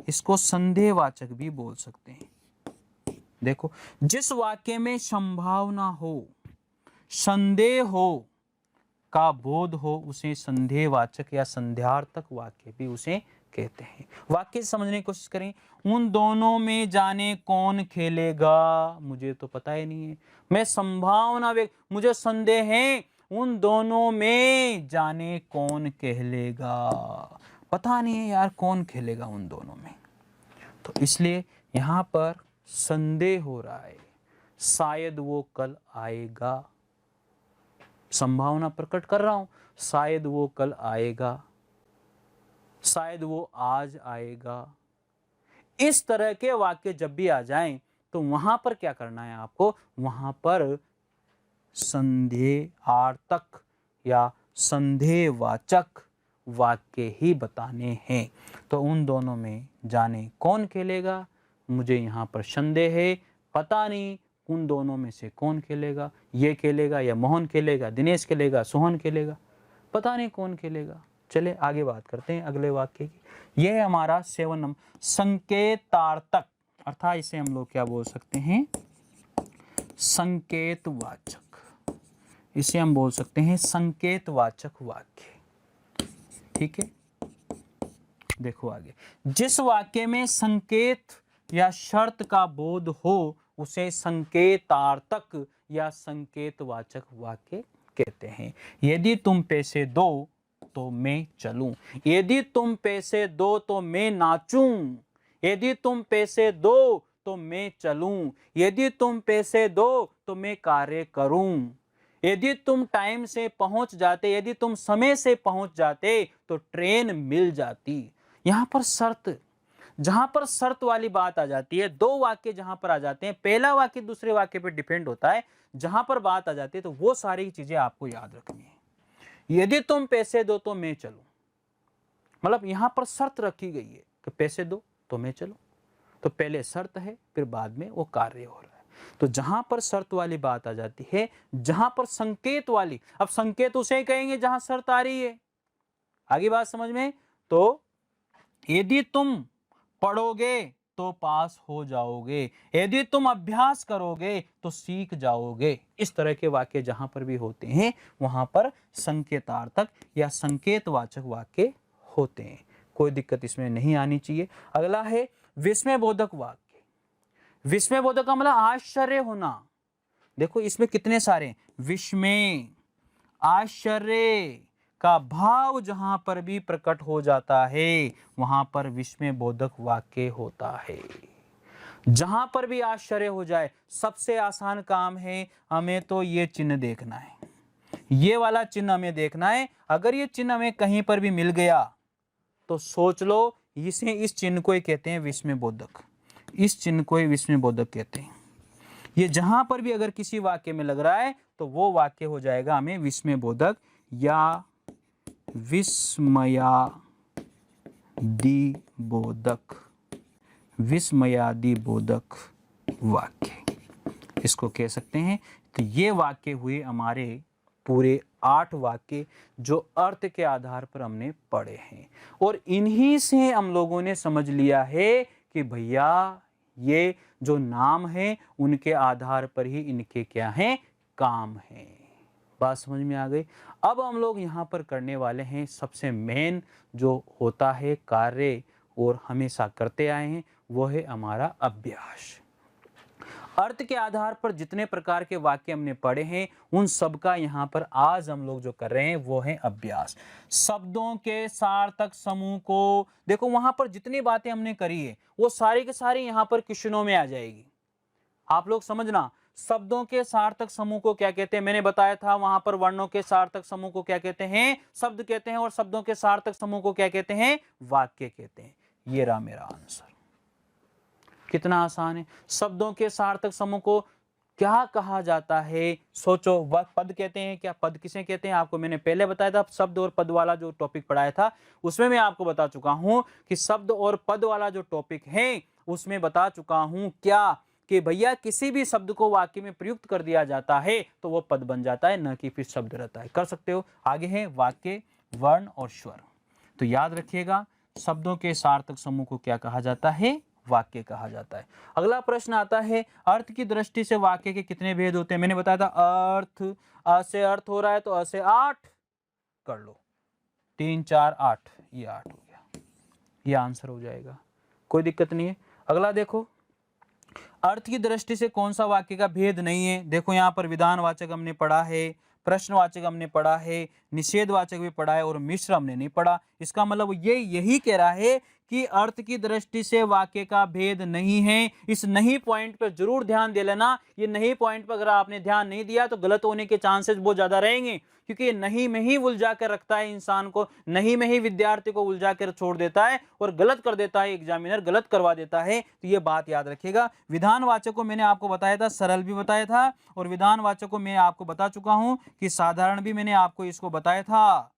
इसको संदेहवाचक भी बोल सकते हैं। देखो, जिस वाक्य में संभावना हो, संदेह हो का बोध हो, उसे संदेहवाचक या संदेहार्थक वाक्य भी उसे कहते हैं। वाक्य समझने की कोशिश करें। उन दोनों में जाने कौन खेलेगा, मुझे तो पता ही नहीं है, मैं संभावना मुझे संदेह है, उन दोनों में जाने कौन खेलेगा, पता नहीं है यार कौन खेलेगा उन दोनों में। तो इसलिए यहाँ पर संदेह हो रहा है, शायद वो कल आएगा, संभावना प्रकट कर रहा हूं, शायद वो कल आएगा, शायद वो आज आएगा। इस तरह के वाक्य जब भी आ जाएं तो वहां पर क्या करना है आपको? वहां पर संदेहार्थक या संदेहवाचक वाक्य ही बताने हैं। तो उन दोनों में जाने कौन खेलेगा, मुझे यहाँ पर संदेह है, पता नहीं उन दोनों में से कौन खेलेगा, ये खेलेगा या मोहन खेलेगा, दिनेश खेलेगा, सोहन खेलेगा, पता नहीं कौन खेलेगा। चले आगे बात करते हैं अगले वाक्य की। यह है हमारा 7 नंबर, संकेतार्थक, अर्थात इसे हम लोग क्या बोल सकते हैं? संकेतवाचक, इसे हम बोल सकते हैं संकेतवाचक वाक्य। ठीक है, देखो आगे, जिस वाक्य में संकेत या शर्त का बोध हो उसे संकेतार्थक या संकेतवाचक वाक्य कहते हैं। यदि तुम पैसे दो तो मैं चलूं, यदि तुम पैसे दो तो मैं नाचूं, यदि तुम पैसे दो तो मैं चलूं, यदि तुम पैसे दो तो मैं कार्य करूं, यदि तुम टाइम से पहुंच जाते, यदि तुम समय से पहुंच जाते तो ट्रेन मिल जाती। यहां पर शर्त, जहां पर शर्त वाली बात आ जाती है, दो वाक्य जहां पर आ जाते हैं, पहला वाक्य दूसरे वाक्य पर डिपेंड होता है, जहां पर बात आ जाती है तो वो सारी चीजें आपको याद रखनी है। यदि तुम पैसे दो तो मैं चलूं, मतलब यहां पर शर्त रखी गई है कि पैसे दो तो मैं चलूं, तो पहले शर्त है फिर बाद में वो कार्य हो रहा है। तो जहां पर शर्त वाली बात आ जाती है, जहां पर संकेत वाली, अब संकेत उसे कहेंगे जहां शर्त आ रही है। आगे बात समझ में? तो यदि तुम पढ़ोगे तो पास हो जाओगे, यदि तुम अभ्यास करोगे तो सीख जाओगे, इस तरह के वाक्य जहां पर भी होते हैं वहां पर संकेतार्थक या संकेतवाचक वाक्य होते हैं। कोई दिक्कत इसमें नहीं आनी चाहिए। अगला है विस्मयबोधक वाक्य। विस्मयबोधक का मतलब आश्चर्य होना। देखो इसमें कितने सारे, विस्मय, आश्चर्य का भाव जहां पर भी प्रकट हो जाता है वहां पर विस्मयबोधक वाक्य होता है। जहां पर भी आश्चर्य हो जाए, सबसे आसान काम है, हमें तो ये चिन्ह देखना है, ये वाला चिन्ह हमें देखना है। अगर ये चिन्ह हमें कहीं पर भी मिल गया तो सोच लो, इसे, इस चिन्ह को ही कहते हैं विस्मयबोधक, इस चिन्ह को ही विस्मयबोधक कहते हैं। ये जहां पर भी अगर किसी वाक्य में लग रहा है तो वो वाक्य हो जाएगा हमें विस्मयबोधक या विस्मयादिबोधक, विस्मयादिबोधक वाक्य इसको कह सकते हैं। तो ये वाक्य हुए हमारे पूरे 8 वाक्य जो अर्थ के आधार पर हमने पढ़े हैं, और इन्हीं से हम लोगों ने समझ लिया है कि भैया ये जो नाम है उनके आधार पर ही इनके क्या हैं, काम हैं। बात समझ में आ गई? अब हम लोग यहाँ पर करने वाले हैं सबसे मेन जो होता है कार्य और हमेशा करते आए हैं, वो है हमारा अभ्यास। अर्थ के आधार पर जितने प्रकार के वाक्य हमने पढ़े हैं उन सब का यहाँ पर आज हम लोग जो कर रहे हैं वो है अभ्यास। शब्दों के सार्थक समूह को देखो, वहां पर जितनी बातें हमने करी है वो सारी के सारी यहाँ पर क्वेश्चनों में आ जाएगी। आप लोग समझना, शब्दों के सार्थक समूह को क्या कहते हैं, मैंने बताया था वहां पर वर्णों के सार्थक समूह को क्या कहते हैं, शब्द कहते हैं, और शब्दों के सार्थक समूह को क्या कहते हैं, वाक्य कहते हैं। ये रहा मेरा आंसर। कितना आसान है। शब्दों के सार्थक समूह को क्या कहा जाता है, सोचो। पद कहते हैं क्या, पद किसे कहते हैं, आपको मैंने पहले बताया था। शब्द और पद वाला जो टॉपिक पढ़ाया था उसमें मैं आपको बता चुका हूं कि शब्द और पद वाला जो टॉपिक है उसमें बता चुका हूं क्या, कि भैया किसी भी शब्द को वाक्य में प्रयुक्त कर दिया जाता है तो वो पद बन जाता है, न कि फिर शब्द रहता है। कर सकते हो। आगे है वाक्य, वर्ण और स्वर। तो याद रखिएगा, शब्दों के सार्थक समूह को क्या कहा जाता है, वाक्य कहा जाता है। अगला प्रश्न आता है, अर्थ की दृष्टि से वाक्य के कितने भेद होते हैं। मैंने बताया था अर्थ, अ से अर्थ हो रहा है तो अ से 8 कर लो, 3 4 8, ये 8 हो गया, ये आंसर हो जाएगा, कोई दिक्कत नहीं है। अगला देखो, अर्थ की दृष्टि से कौन सा वाक्य का भेद नहीं है। देखो यहाँ पर विधानवाचक हमने पढ़ा है, प्रश्नवाचक हमने पढ़ा है, निषेधवाचक भी पढ़ा है, और मिश्र हमने नहीं पढ़ा। इसका मतलब ये यही कह रहा है कि अर्थ की दृष्टि से वाक्य का भेद नहीं है। इस नहीं पॉइंट पर जरूर ध्यान दे लेना। ये नहीं पॉइंट पर अगर आपने ध्यान नहीं दिया तो गलत होने के चांसेस बहुत ज्यादा रहेंगे, क्योंकि ये नहीं में ही उलझा कर रखता है इंसान को, नहीं में ही विद्यार्थी को उलझा कर छोड़ देता है और गलत कर देता है, एग्जामिनर गलत करवा देता है। तो ये बात याद रखिएगा। विधानवाचक को मैंने आपको बताया था, सरल भी बताया था, और विधानवाचक को मैं आपको बता चुका हूं कि साधारण भी मैंने आपको इसको बताया था,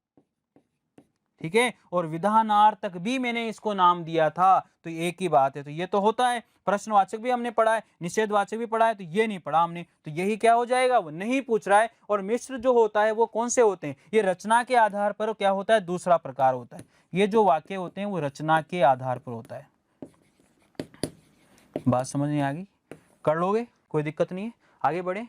ठीक है, और विधानार्थक भी मैंने इसको नाम दिया था। तो एक ही बात है। तो ये तो होता है। प्रश्नवाचक भी हमने पढ़ा है, निषेधवाचक भी पढ़ा है, तो ये नहीं पढ़ा हमने, तो यही क्या हो जाएगा, वो नहीं पूछ रहा है। और मिश्र जो होता है वो कौन से होते हैं, ये रचना के आधार पर क्या होता है, दूसरा प्रकार होता है। ये जो वाक्य होते हैं वो रचना के आधार पर होता है। बात समझ नहीं आ गई, कर लोगे, कोई दिक्कत नहीं है। आगे बढ़े,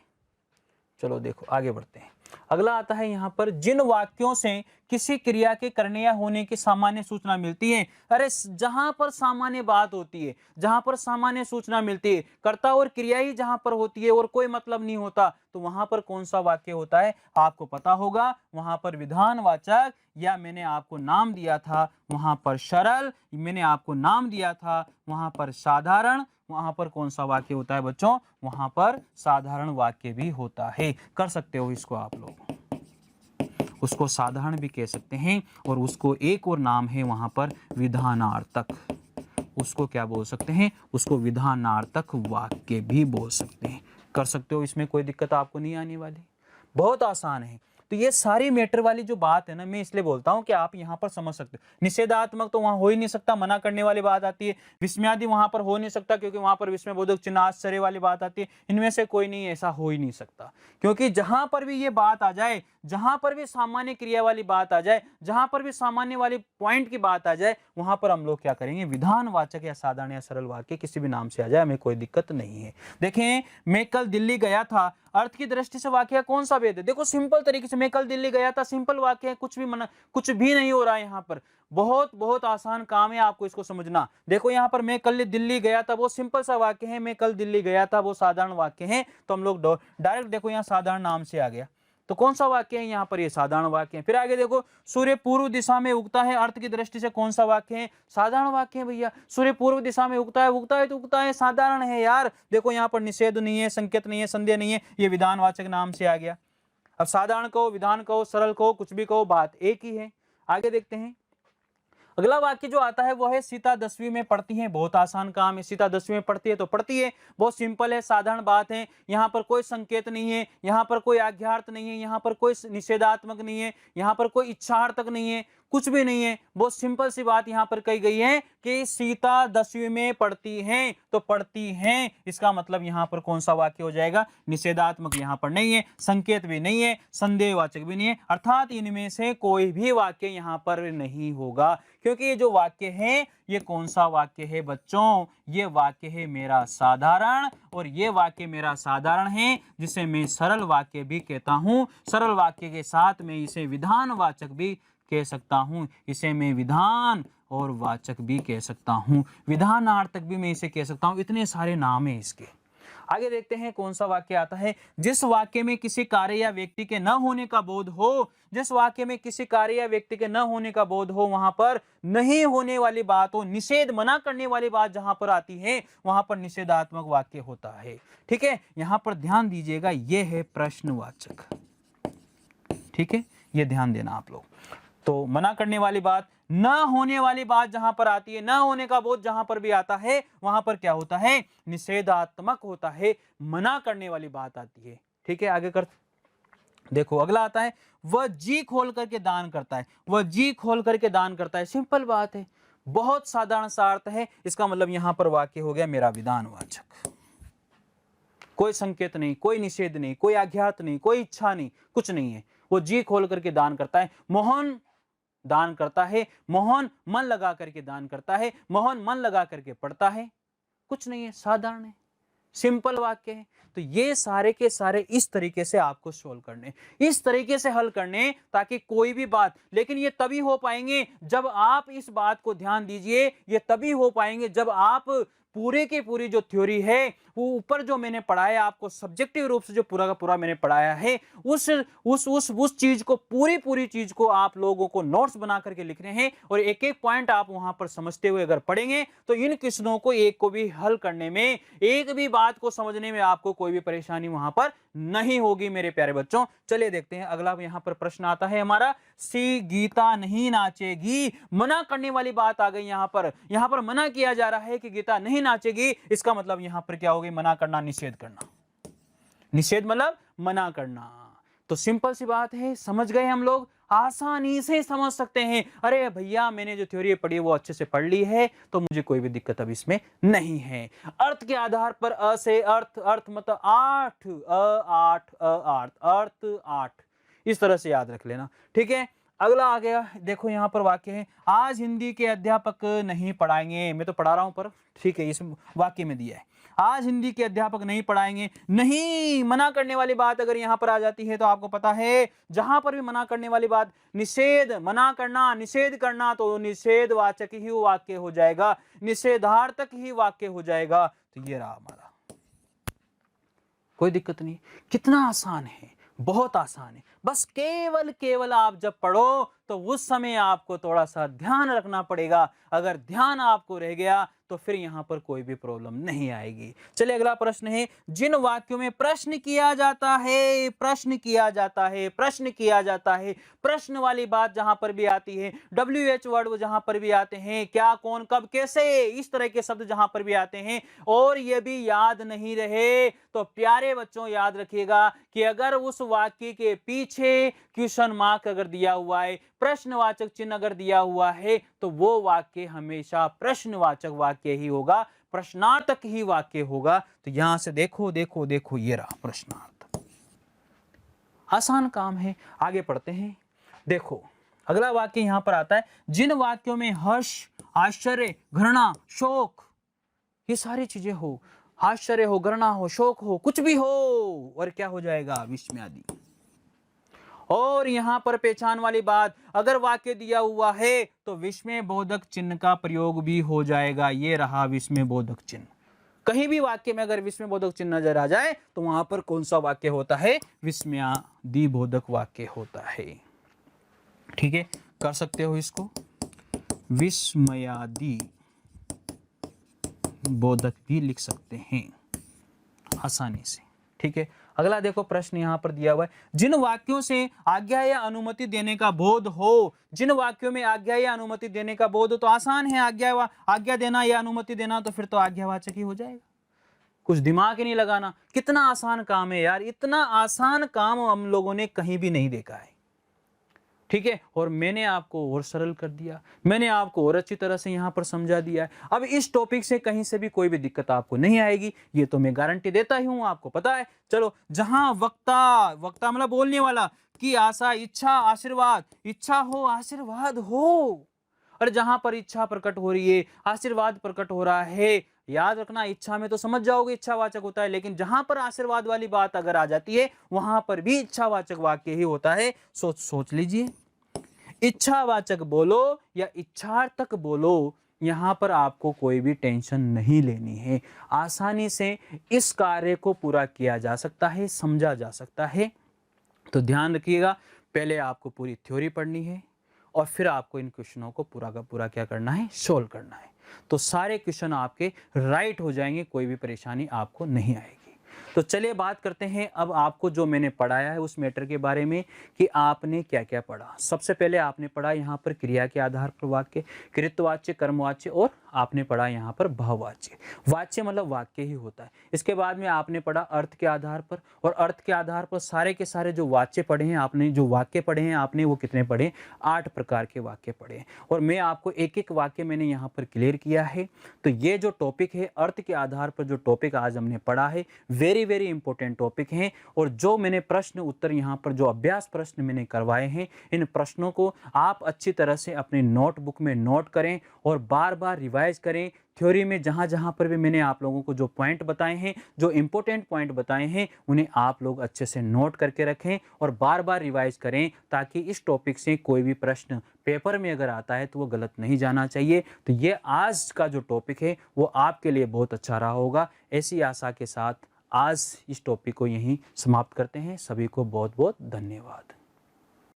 चलो देखो आगे बढ़ते हैं। अगला आता है यहाँ पर, जिन वाक्यों से किसी क्रिया के करने या होने की सामान्य सूचना मिलती है। अरे जहां पर सामान्य बात होती है, जहां पर सामान्य सूचना मिलती है, कर्ता और क्रिया ही जहां पर होती है और कोई मतलब नहीं होता, तो वहां पर कौन सा वाक्य होता है, आपको पता होगा। वहां पर विधानवाचक, या मैंने आपको नाम दिया था वहां पर सरल, मैंने आपको नाम दिया था वहां पर साधारण। वहां पर कौन सा वाक्य होता है बच्चों, वहां पर साधारण वाक्य भी होता है। कर सकते हो इसको आप लोग, उसको साधारण भी कह सकते हैं, और उसको एक और नाम है वहां पर विधानार्थक। उसको क्या बोल सकते हैं, उसको विधानार्थक वाक्य भी बोल सकते हैं। कर सकते हो, इसमें कोई दिक्कत आपको नहीं आने वाली, बहुत आसान है। तो ये सारी मैटर वाली जो बात है ना, मैं इसलिए बोलता हूं कि आप यहां पर समझ सकते हो। निषेधात्मक तो वहां हो ही नहीं सकता, मना करने वाली बात आती है। विस्मयादि वहां पर हो नहीं सकता, क्योंकि वहां पर विस्मयबोधक चिन्ह, आश्चर्य वाली बात आती है। इनमें से कोई नहीं, ऐसा हो ही नहीं सकता, क्योंकि जहां पर भी ये बात आ जाए, जहां पर भी सामान्य क्रिया वाली बात आ जाए, जहां पर भी सामान्य वाली पॉइंट की बात आ जाए, वहां पर हम लोग क्या करेंगे, विधानवाचक या साधारण या सरल वाक्य किसी भी नाम से आ जाए, हमें कोई दिक्कत नहीं है। देखें, मैं कल दिल्ली गया था, अर्थ की दृष्टि से वाक्य कौन सा भेद है। देखो सिंपल तरीके से, मैं कल दिल्ली गया था, सिंपल वाक्य है, कुछ भी नहीं हो रहा है यहाँ पर। बहुत बहुत आसान काम है, आपको इसको समझना। देखो यहाँ पर मैं कल दिल्ली गया था, वो सिंपल सा वाक्य है, मैं कल दिल्ली गया था, वो साधारण वाक्य है। तो हम लोग डायरेक्ट देखो यहाँ साधारण नाम से आ गया, तो कौन सा वाक्य है यहाँ पर, ये साधारण वाक्य है। फिर आगे देखो, सूर्य पूर्व दिशा में उगता है, अर्थ की दृष्टि से कौन सा वाक्य है, साधारण वाक्य है भैया। सूर्य पूर्व दिशा में उगता है तो उगता है, साधारण है यार। देखो यहाँ पर निषेध नहीं है, संकेत नहीं है, संदेह नहीं है, ये विधानवाचक नाम से आ गया। अब साधारण कहो, विधान कहो, सरल कहो, कुछ भी कहो, बात एक ही है। आगे देखते हैं, अगला वाक्य जो आता है वो है, सीता 10वीं में पढ़ती है। बहुत आसान काम है, सीता 10वीं में पढ़ती है तो पढ़ती है, बहुत सिंपल है, साधारण बात है। यहाँ पर कोई संकेत नहीं है, यहाँ पर कोई आज्ञार्थ नहीं है, यहाँ पर कोई निषेधात्मक नहीं है, यहाँ पर कोई इच्छार्थक नहीं है, कुछ भी नहीं है। बहुत सिंपल सी बात यहाँ पर कही गई है कि सीता 10वीं में पढ़ती हैं, तो पढ़ती हैं, इसका मतलब यहाँ पर कौन सा वाक्य हो जाएगा, निषेधात्मक यहाँ पर नहीं है, संकेत भी नहीं है, संदेहवाचक भी नहीं है, अर्थात इनमें से कोई भी वाक्य यहाँ पर नहीं होगा। क्योंकि ये जो वाक्य है, ये कौन सा वाक्य है बच्चों, ये वाक्य है मेरा साधारण, और ये वाक्य मेरा साधारण है जिसे मैं सरल वाक्य भी कहता हूं। सरल वाक्य के साथ मैं इसे विधानवाचक भी कह सकता हूं, इसे मैं विधान और वाचक भी कह सकता हूं, विधानार्थक भी मैं इसे कह सकता हूं। इतने सारे नाम हैं इसके। आगे देखते हैं कौन सा वाक्य आता है। जिस वाक्य में किसी कार्य या व्यक्ति के न होने का बोध हो, जिस वाक्य में किसी कार्य या व्यक्ति के न होने का बोध हो, वहां पर नहीं होने वाली बात हो, निषेध मना करने वाली बात जहां पर आती है वहां पर निषेधात्मक वाक्य होता है। ठीक है, यहां पर ध्यान दीजिएगा, यह है प्रश्नवाचक। ठीक है, यह ध्यान देना आप लोग। तो मना करने वाली बात, न होने वाली बात जहां पर आती है, न होने का बोध जहां पर भी आता है वहां पर क्या होता है, निषेधात्मक होता है, मना करने वाली बात आती है। ठीक है, आगे कर देखो, अगला आता है, वह जी खोल करके दान करता है। वह जी खोल करके दान करता है, सिंपल बात है, बहुत साधारण सा अर्थ है। इसका मतलब यहां पर वाक्य हो गया मेरा विधानवाचक। कोई संकेत नहीं, कोई निषेध नहीं, कोई आज्ञात नहीं, कोई इच्छा नहीं, कुछ नहीं है। वो जी खोल करके दान करता है। मोहन दान करता है, मोहन मन लगा करके दान करता है, मोहन मन लगा करके पढ़ता है, कुछ नहीं है, साधारण है, सिंपल वाक्य है। तो ये सारे के सारे इस तरीके से आपको सोल्व करने, इस तरीके से हल करने, ताकि कोई भी बात, लेकिन ये तभी हो पाएंगे जब आप इस बात को ध्यान दीजिए, ये तभी हो पाएंगे जब आप पूरे की पूरी जो थ्योरी है, वो ऊपर जो मैंने पढ़ाया आपको, सब्जेक्टिव रूप से जो पूरा का पूरा मैंने पढ़ाया है, उस चीज को, पूरी चीज को आप लोगों को नोट्स बना करके लिखने हैं, और एक एक पॉइंट आप वहां पर समझते हुए अगर पढ़ेंगे तो इन क्वेश्चनों को एक को भी हल करने में, एक भी बात को समझने में आपको कोई भी परेशानी वहां पर नहीं होगी मेरे प्यारे बच्चों। चलिए देखते हैं अगला यहां पर प्रश्न आता है हमारा, सी गीता नहीं नाचेगी। मना करने वाली बात आ गई यहां पर मना किया जा रहा है कि गीता नहीं नाचेगी। इसका मतलब यहां पर क्या हो गई, मना करना, निषेध करना। निषेध मतलब मना करना। तो सिंपल सी बात है, समझ गए हम लोग, आसानी से समझ सकते हैं। अरे भैया मैंने जो थ्योरी पढ़ी है वो अच्छे से पढ़ ली है, तो मुझे कोई भी दिक्कत अब इसमें नहीं है। अर्थ के आधार पर अ से अर्थ मतलब आठ, अर्थ आठ, इस तरह से याद रख लेना। ठीक है, अगला आ गया, देखो यहां पर वाक्य है, आज हिंदी के अध्यापक नहीं पढ़ाएंगे। मैं तो पढ़ा रहा हूं पर ठीक है, इस वाक्य में दिया है, आज हिंदी के अध्यापक नहीं पढ़ाएंगे। नहीं, मना करने वाली बात अगर यहां पर आ जाती है तो आपको पता है, जहां पर भी मना करने वाली बात, निषेध, मना करना, निषेध करना, तो निषेधवाचक ही वाक्य हो जाएगा, निषेधार्थक ही वाक्य हो जाएगा। तो ये रहा हमारा, कोई दिक्कत नहीं। कितना आसान है, बहुत आसान है। बस केवल आप जब पढ़ो तो उस समय आपको थोड़ा सा ध्यान रखना पड़ेगा। अगर ध्यान आपको रह गया तो फिर यहां पर कोई भी प्रॉब्लम नहीं आएगी। चलिए अगला प्रश्न है, जिन वाक्यों में प्रश्न किया जाता है, प्रश्न किया जाता है, प्रश्न किया जाता है, प्रश्न वाली बात जहां पर भी आती है, WH वर्ड जहां पर भी आते हैं, क्या, कौन, कब, कैसे, इस तरह के शब्द जहां पर भी आते हैं, और ये भी याद नहीं रहे तो प्यारे बच्चों याद रखिएगा कि अगर उस वाक्य के पीछे क्वेश्चन मार्क अगर दिया हुआ है, प्रश्नवाचक चिन्ह अगर दिया हुआ है, तो वो वाक्य हमेशा प्रश्नवाचक वाक्य ही होगा, प्रश्नार्थक ही वाक्य होगा। तो यहां से देखो देखो देखो, ये रहा प्रश्नार्थ। आसान काम है, आगे पढ़ते हैं। देखो अगला वाक्य यहां पर आता है, जिन वाक्यों में हर्ष, आश्चर्य, घृणा, शोक, ये सारी चीजें हो, आश्चर्य हो, घृणा हो, शोक हो, कुछ भी हो, और क्या हो जाएगा, विस्मय आदि। और यहां पर पहचान वाली बात, अगर वाक्य दिया हुआ है तो विस्मय बोधक चिन्ह का प्रयोग भी हो जाएगा। ये रहा विस्मय बोधक चिन्ह। कहीं भी वाक्य में अगर विस्मय बोधक चिन्ह नजर आ जाए तो वहां पर कौन सा वाक्य होता है, विस्मयादि बोधक वाक्य होता है। ठीक है, कर सकते हो इसको, विस्मयादि बोधक भी लिख सकते हैं आसानी से। ठीक है, अगला देखो प्रश्न यहां पर दिया हुआ है, जिन वाक्यों से आज्ञा या अनुमति देने का बोध हो, जिन वाक्यों में आज्ञा या अनुमति देने का बोध हो, तो आसान है, आज्ञा देना या अनुमति देना, तो फिर तो आज्ञावाचक ही हो जाएगा, कुछ दिमाग ही नहीं लगाना। कितना आसान काम है यार, इतना आसान काम हम लोगों ने कहीं भी नहीं देखा है। ठीक है, और मैंने आपको और सरल कर दिया, मैंने आपको और अच्छी तरह से यहां पर समझा दिया है। अब इस टॉपिक से कहीं से भी कोई भी दिक्कत आपको नहीं आएगी, ये तो मैं गारंटी देता ही हूं, आपको पता है। चलो, जहां वक्ता मतलब बोलने वाला की आशा, इच्छा, आशीर्वाद, इच्छा हो, आशीर्वाद हो, और जहां पर इच्छा प्रकट हो रही है, आशीर्वाद प्रकट हो रहा है, याद रखना, इच्छा में तो समझ जाओगे इच्छावाचक होता है, लेकिन जहां पर आशीर्वाद वाली बात अगर आ जाती है वहां पर भी इच्छावाचक वाक्य ही होता है। सोच लीजिए, इच्छावाचक बोलो या इच्छार्थक बोलो, यहाँ पर आपको कोई भी टेंशन नहीं लेनी है। आसानी से इस कार्य को पूरा किया जा सकता है, समझा जा सकता है। तो ध्यान रखिएगा, पहले आपको पूरी थ्योरी पढ़नी है और फिर आपको इन क्वेश्चनों को पूरा का पूरा क्या करना है, सोल्व करना है। तो सारे क्वेश्चन आपके राइट हो जाएंगे, कोई भी परेशानी आपको नहीं आएगी। तो चलिए बात करते हैं अब आपको जो मैंने पढ़ाया है उस मैटर के बारे में कि आपने क्या क्या पढ़ा। सबसे पहले आपने पढ़ा यहाँ पर क्रिया के आधार पर वाक्य, कृतवाच्य, कर्मवाच्य और आपने पढ़ा यहाँ पर भाववाच्य। वाच्य मतलब वाक्य ही होता है। इसके बाद में आपने पढ़ा अर्थ के आधार पर, और अर्थ के आधार पर सारे के सारे जो वाच्य पढ़े हैं आपने, जो वाक्य पढ़े हैं आपने, वो कितने पढ़े, 8 प्रकार के वाक्य पढ़े हैं। और मैं आपको एक एक वाक्य मैंने यहाँ पर क्लियर किया है। तो ये जो टॉपिक है अर्थ के आधार पर, जो टॉपिक आज हमने पढ़ा है, वेरी वेरी इंपॉर्टेंट टॉपिक है। और जो मैंने प्रश्न उत्तर यहाँ पर जो अभ्यास प्रश्न मैंने करवाए हैं, इन प्रश्नों को आप अच्छी तरह से अपने नोटबुक में नोट करें और बार बार रिवाइज करें। थ्योरी में जहाँ जहाँ पर भी मैंने आप लोगों को जो पॉइंट बताए हैं, जो इंपॉर्टेंट पॉइंट बताए हैं, उन्हें आप लोग अच्छे से नोट करके रखें और बार बार रिवाइज करें, ताकि इस टॉपिक से कोई भी प्रश्न पेपर में अगर आता है तो वो गलत नहीं जाना चाहिए। तो ये आज का जो टॉपिक है वो आपके लिए बहुत अच्छा रहा होगा। ऐसी आशा के साथ आज इस टॉपिक को यहीं समाप्त करते हैं। सभी को बहुत बहुत धन्यवाद।